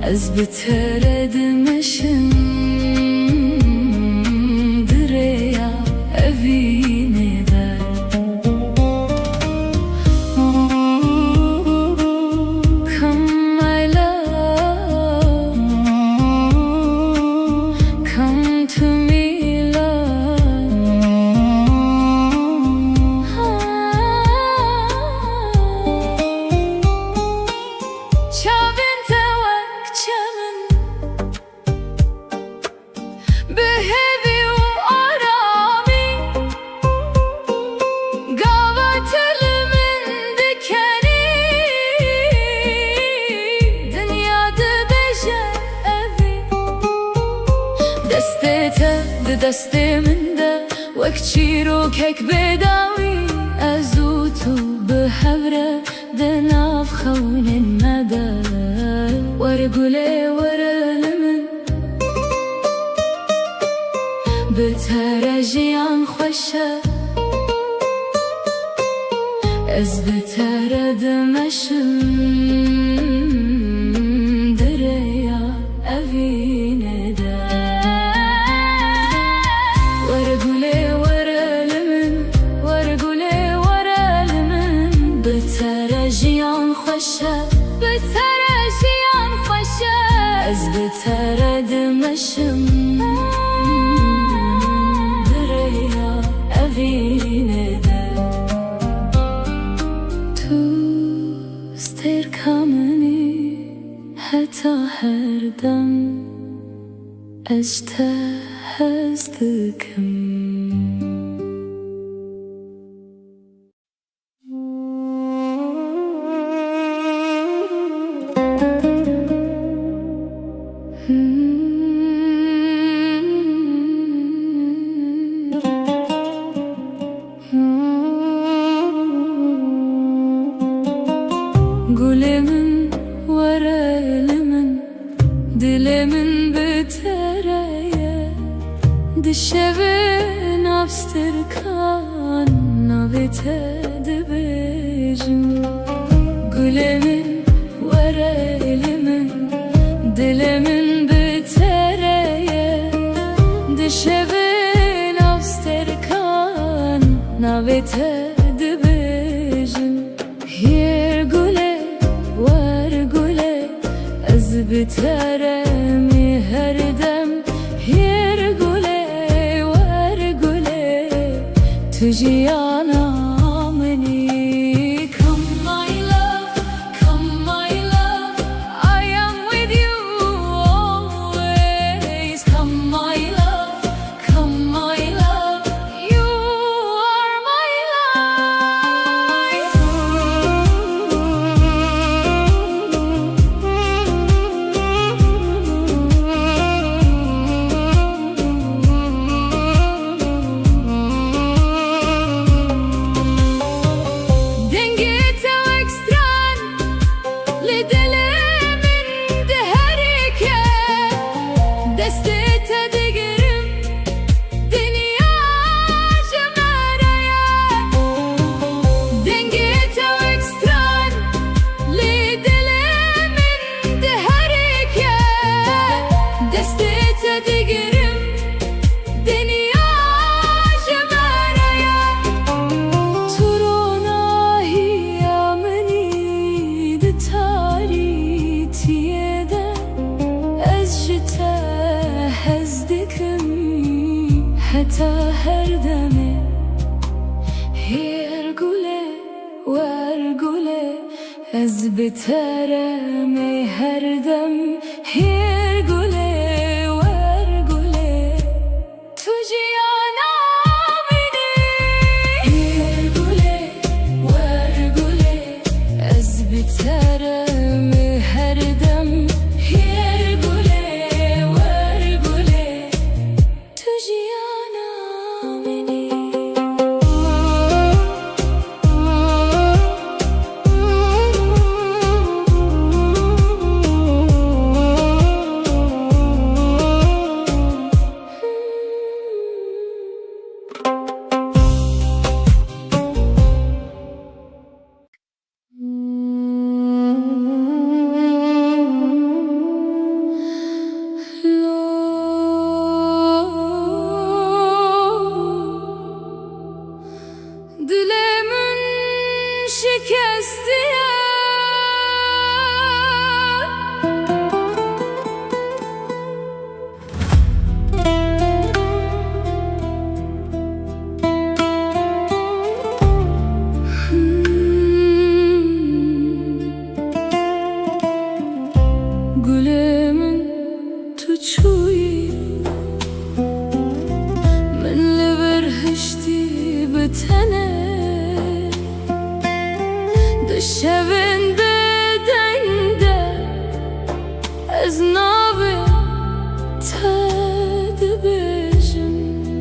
Speaker 1: از بترد مشم دریا بینه ده دەستێ مندا وەک چیرۆکێک بێداوی ئەزوو تو بهەورە دەناو خەونێن مەدە وەرە گولێ وەرە لە من بتەرە ژیان خۆشە ئەس بتەرە دەمەشم دەرەیە ئەڤینەدا وەرە گولێ وەرە لە من وەرە گولێ وەرە لە من بتەرە ژیان خۆشە بتەرە ژیان خۆشە ئەس بتەرە دەمەشم دەرەیە ئەڤینەدا حتى هردم أجتهزتكم قولي Dilimin bitereye dişevin abstırkan navite dibejim Gülemin vere elimin dilimin bitereye dişevin abstırkan navite dibejim Yer güle var güle ez bitereye هر دم هر گله ور گله تجیانا منی Come my love, come my love I am with you always Come my love, come my love You are my life حتى هردمي هير قولي وارقولي از بترمي هردم هير قولي وارقولي تجيانا مني هير قولي وارقولي از بترمي هردم هير قولي وارقولي تجيانا شبن بدنده از نابه تد بجم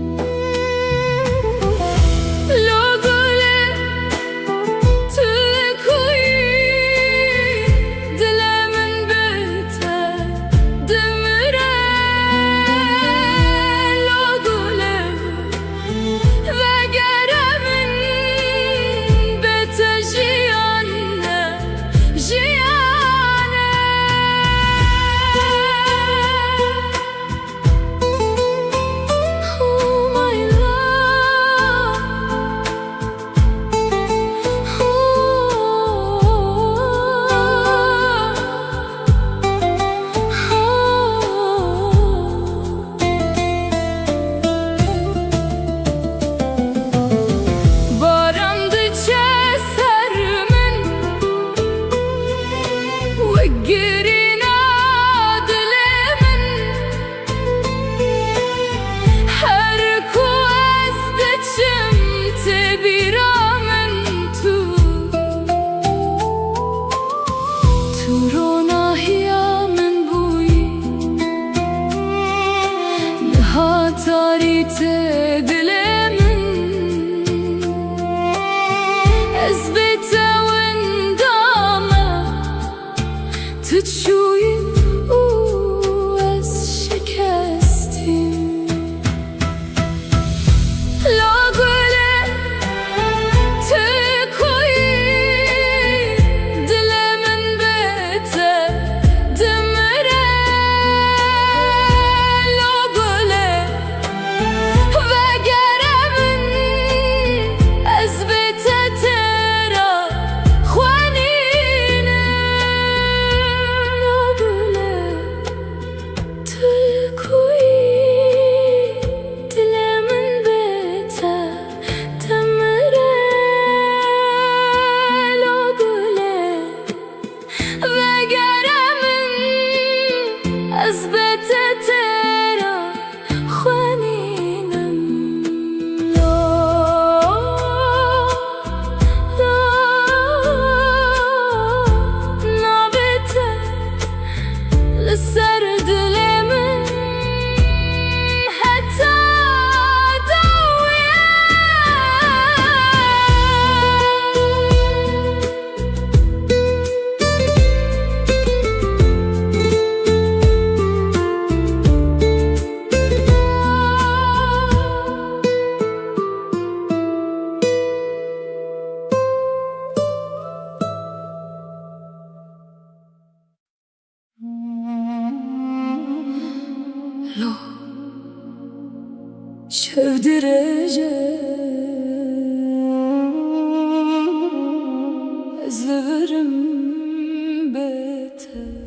Speaker 1: شودرجة أزلفرم بيته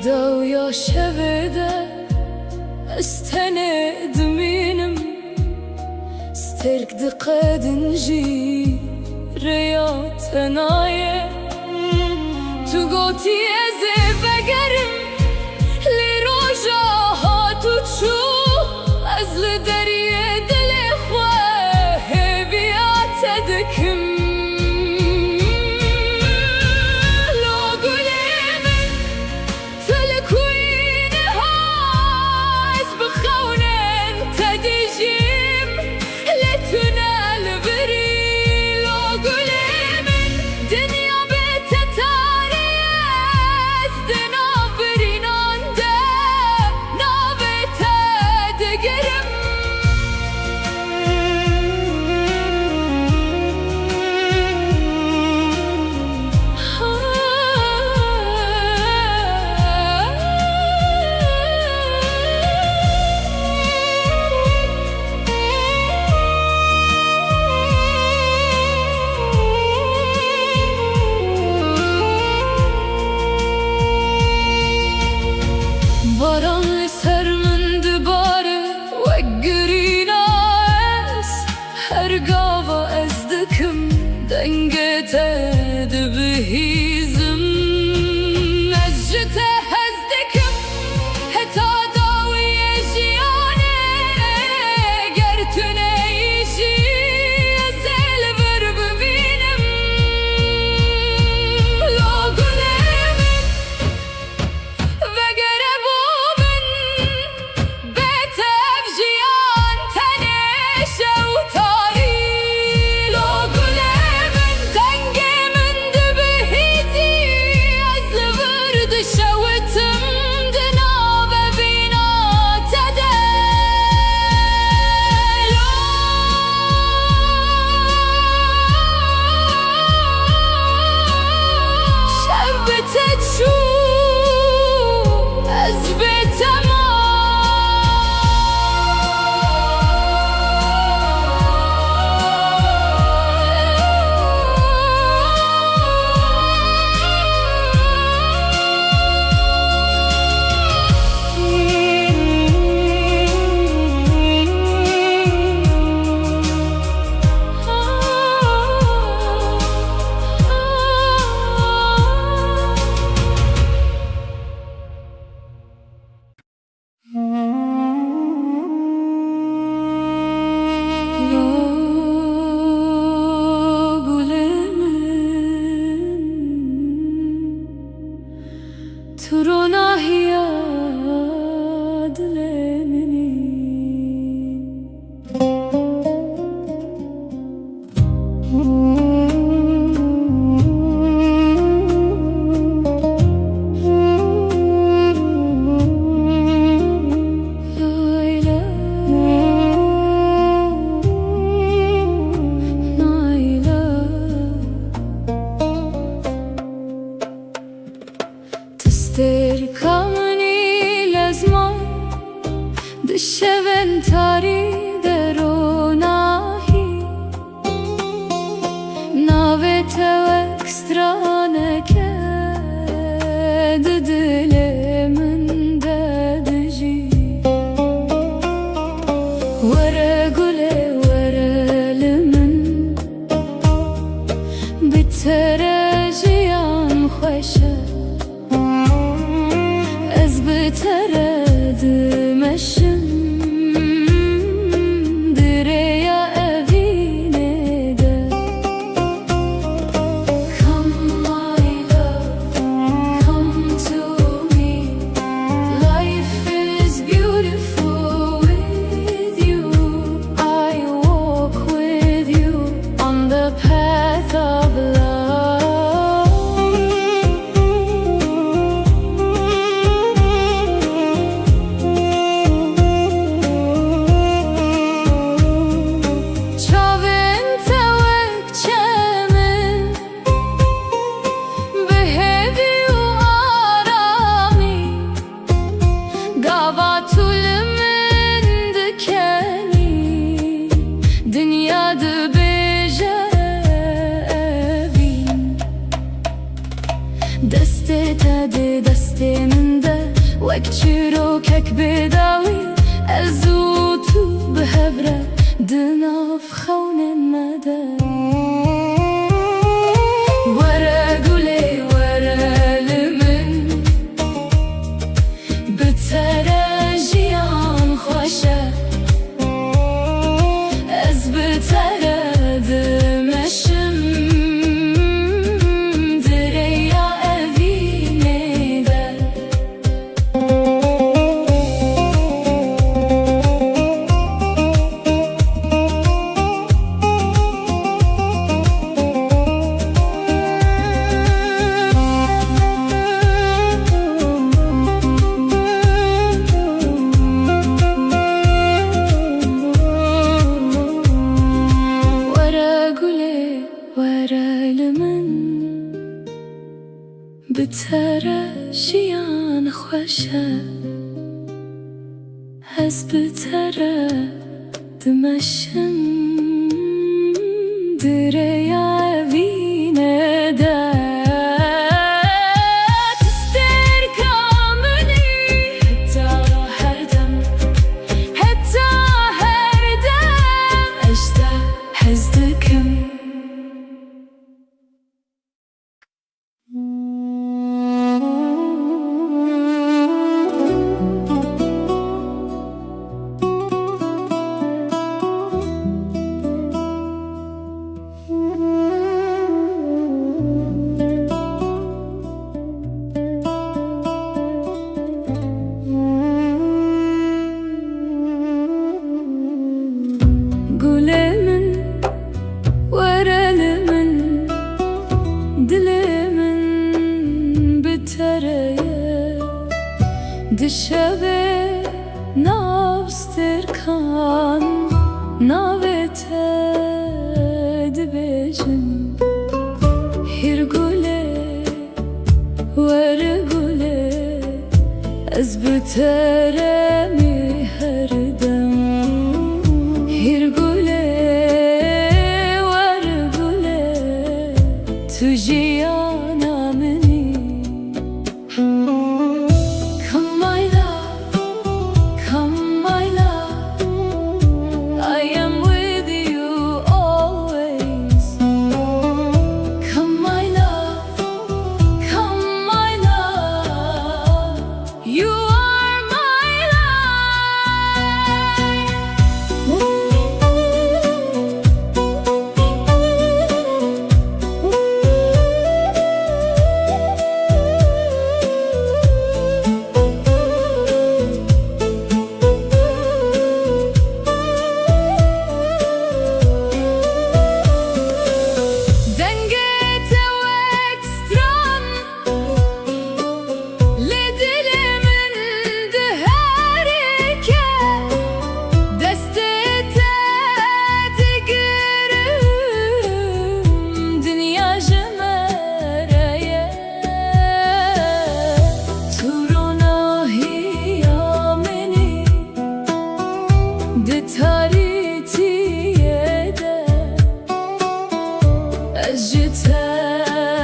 Speaker 1: داو يا شبده استند منم سترك دقاد نجي رياض نايه تو قوتي ازي بقرم لروجا هاتو تشو ازل دريه دل اخوه بيات دكم دنگته دبهیزم نجته هزدکم هتا داوی جیانه گرتونه ایشی ازل بر ببینم لاغلمن وگره بومن بتف جیان تنش و تاری لاغلمن تاری درو ناهی ناوه تو اکسترانه که دل من ددجی وره گله وره لمن بتره جیان خوشه از بتره دمشم دریا اوینه ده Come my love, come to me. Life is beautiful with you. I walk with you on the path of love. دسته تده دسته من ده وک چروکک بداوی ازو تو بهبره دناف خونه نده وره گله وره لمن بتره جیان خوشه از بتره دمشم بتره جیان خوشه از بتره دمشم دریا وینه ده تستر کامنی حتی هر دم اشته حزدکم دشبه ناوستر کان ناوت دبجم هر گله ور گله از بتره می هر دم هر گله ور گله تو جیانا منی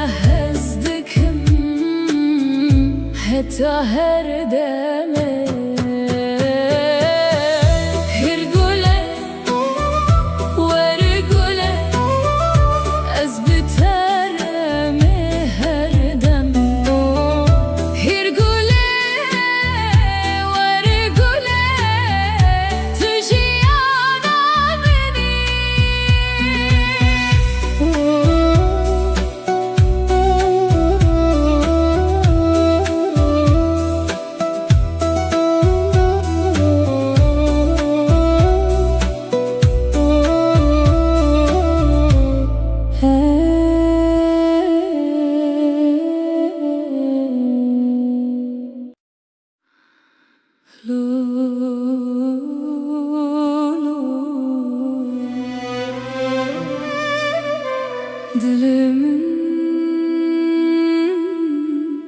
Speaker 1: بتهزدكم حتى هردمه هرقوله ورقوله از بترمه هردم هرقوله ورقوله تجيانا مني Dilimin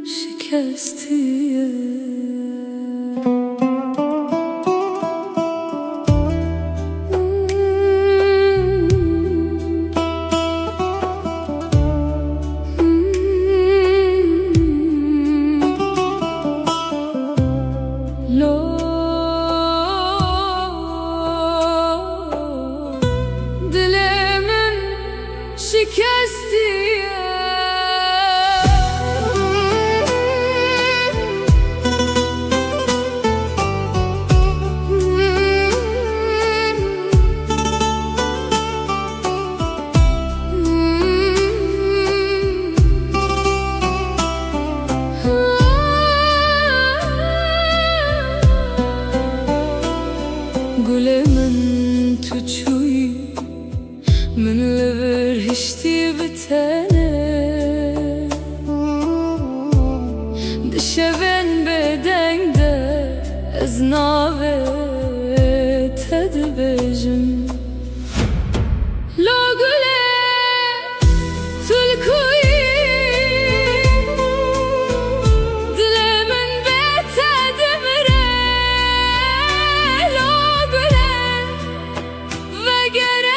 Speaker 1: şikestiye Dilimin şikestiye Gülemin tuçuy من لبر هشتي بتانه دشبن بدنگ ده از ناوه تدبجم لو گله تلکوی دل من بتدمره لو گله وگره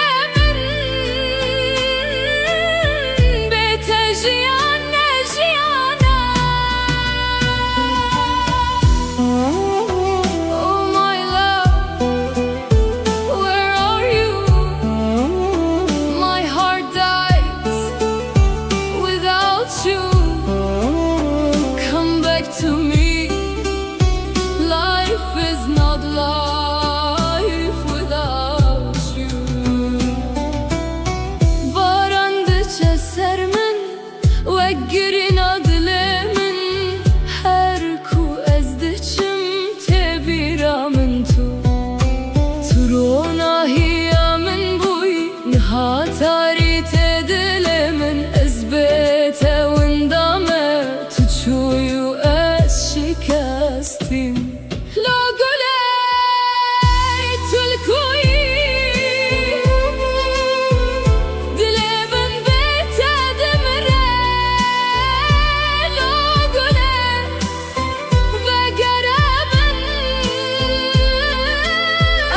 Speaker 1: To me, life is not life without you. Barandıça sermin ve girin adlemin her ku ezdiçim tebiramin tu turona hiyamin buy nihatari tedilemin ezbete windame tuçuyu شکستیم لا گله تلکوی دل من بتدمره لا گله وگره من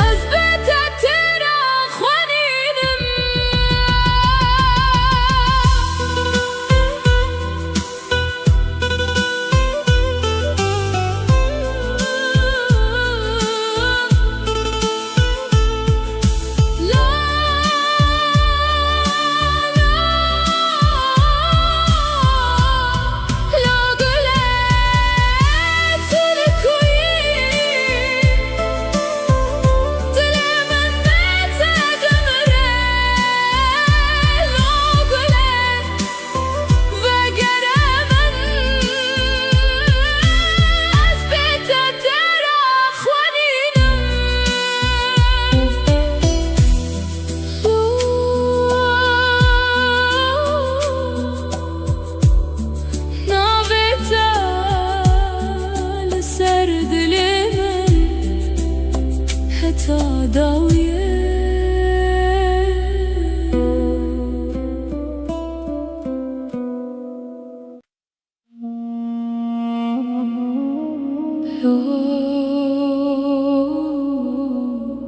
Speaker 1: از بتتر خوانینم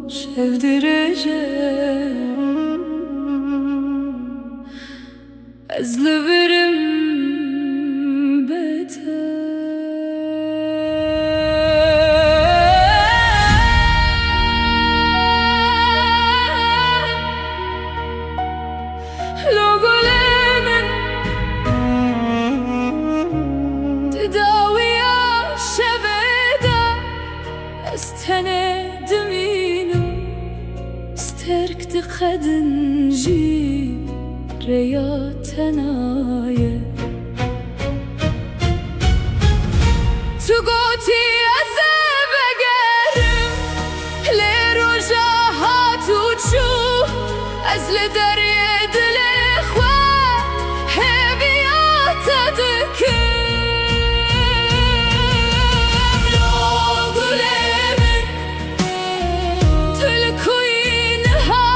Speaker 1: sevdireceğim أزلبرم بيته لو قلمن تداوي شبيدة استند مينو استرك تخدن جي رياتنايا تقوتي أزب أقرم لرجاها تشوف أزل دريد الإخوة هبيات دكم لو قلمن تلكوينها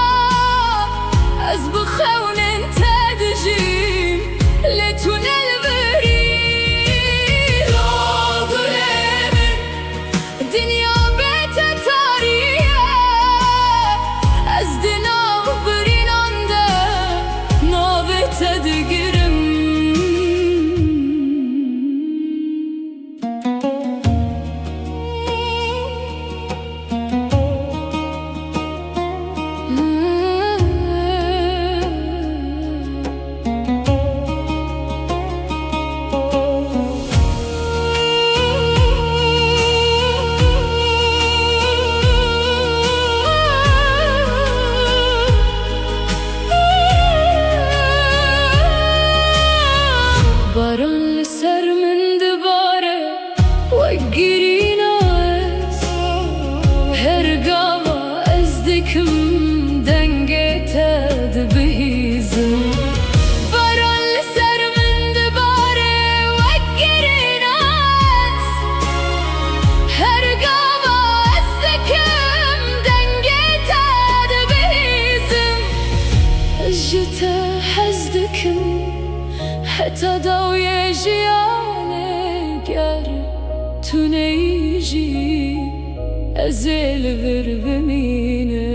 Speaker 1: أزبخون تدجيم لتنال بريد لو قلمن دنيا بيت تاريخ أزدنا برين عنده نابت تدقرم باران لسر من دباره وقري ناس هرقاوة ازدكم دنقيتا دبهيزم باران لسر من دباره وقري ناس هرقاوة ازدكم دنقيتا دبهيزم اجتا حزدكم حتى ضوي جيانك يارب تنيجي أزيل غرب مينه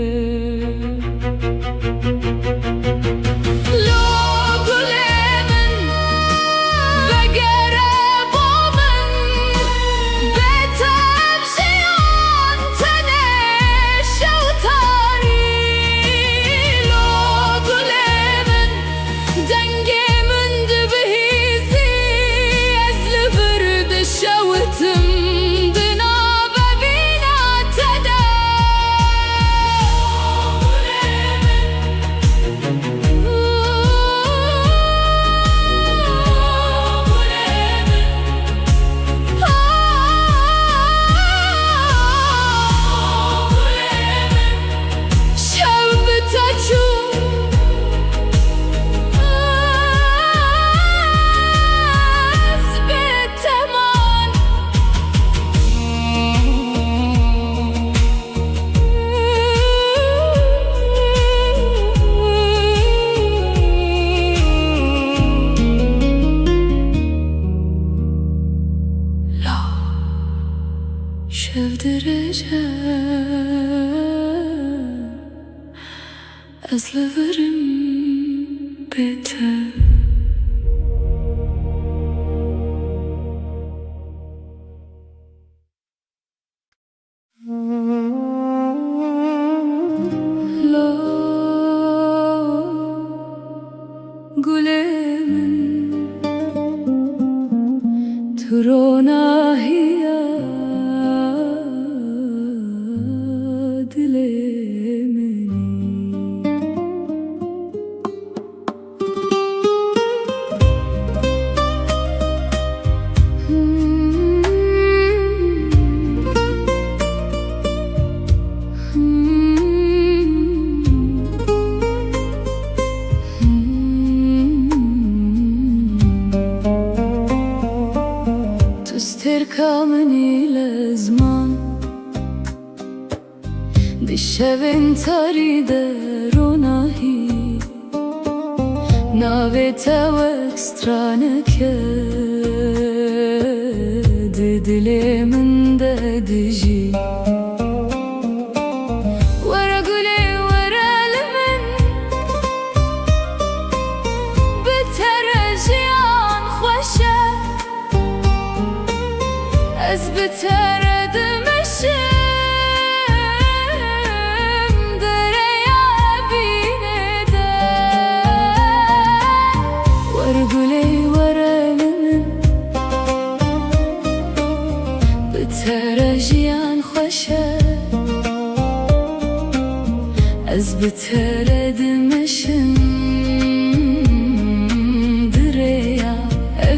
Speaker 1: لو قلمن بقرب ومن بيتر جيان تنش وطاري لو قلمن دنقي من دبهيزي أزل برد شوتم دناب بينا تدا شاف درجة أزلبرم بيته لو قلمن ترونا هي تستركمني لزمان بشوين تاريد روناهي ناويتا واكسترانك دلي من دجي ورا قولي ورا لمن بتر بتردم دريا بيندا ورقلي ورلمن بترجيان خوشه از بتردمشم دريا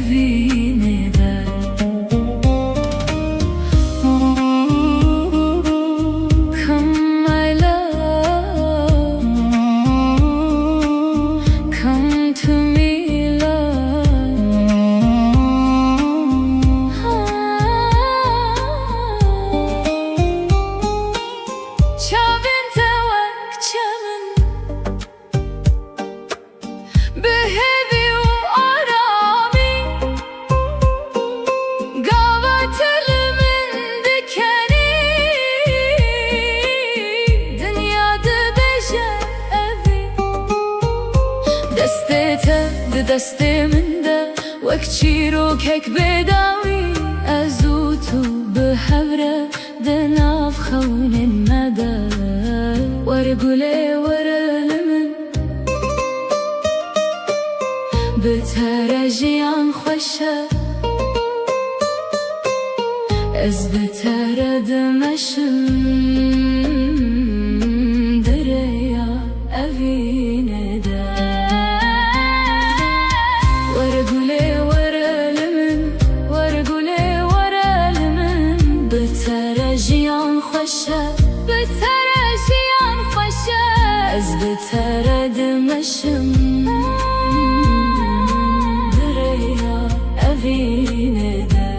Speaker 1: بيندا دست من ده وک چیروکک بداوی ازوتو به هوره دناف خون مده ورقله ورلمن بترجیان خوشه از بتردمشم دریا اوینه ده بترجيان خوشه از بتردمشم دريا اوینه ده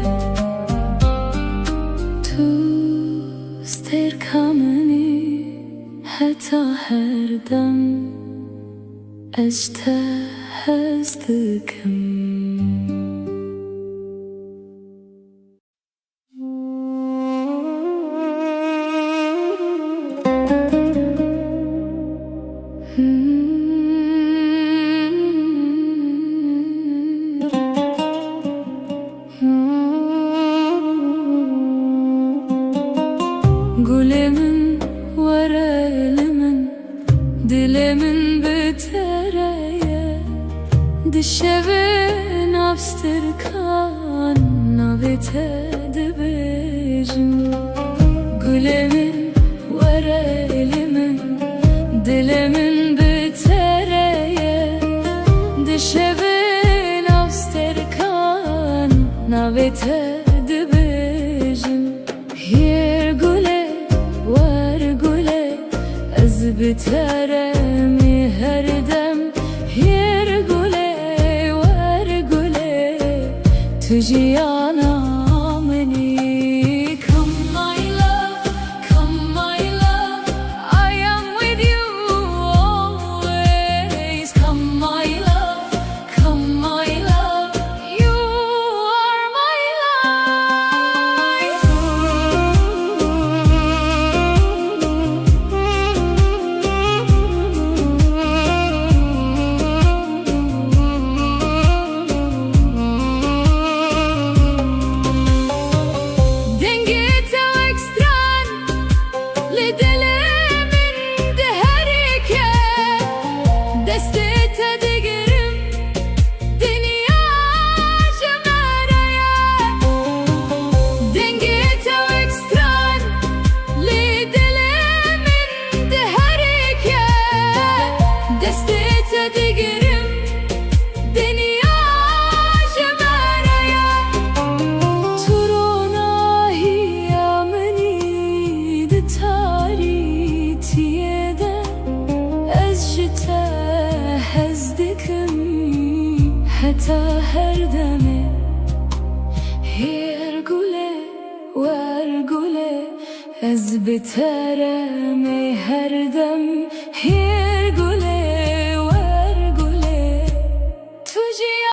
Speaker 1: تو ستر کامنی حتی هر دم اجتهزتكم Gülümün varelimin dilimin bitereye dişevin abstırkan navitedi bejim Gülümün varelimin dilimin bitereye dişevin abstırkan navitedi bejim Yer gule var gule az biteremi her dem Yer gule var gule tujiyana meni Come my love, come my love I am with you always Come my love, come my love You are my life حتى هردمه هرگوله ورگوله از بترمه هردم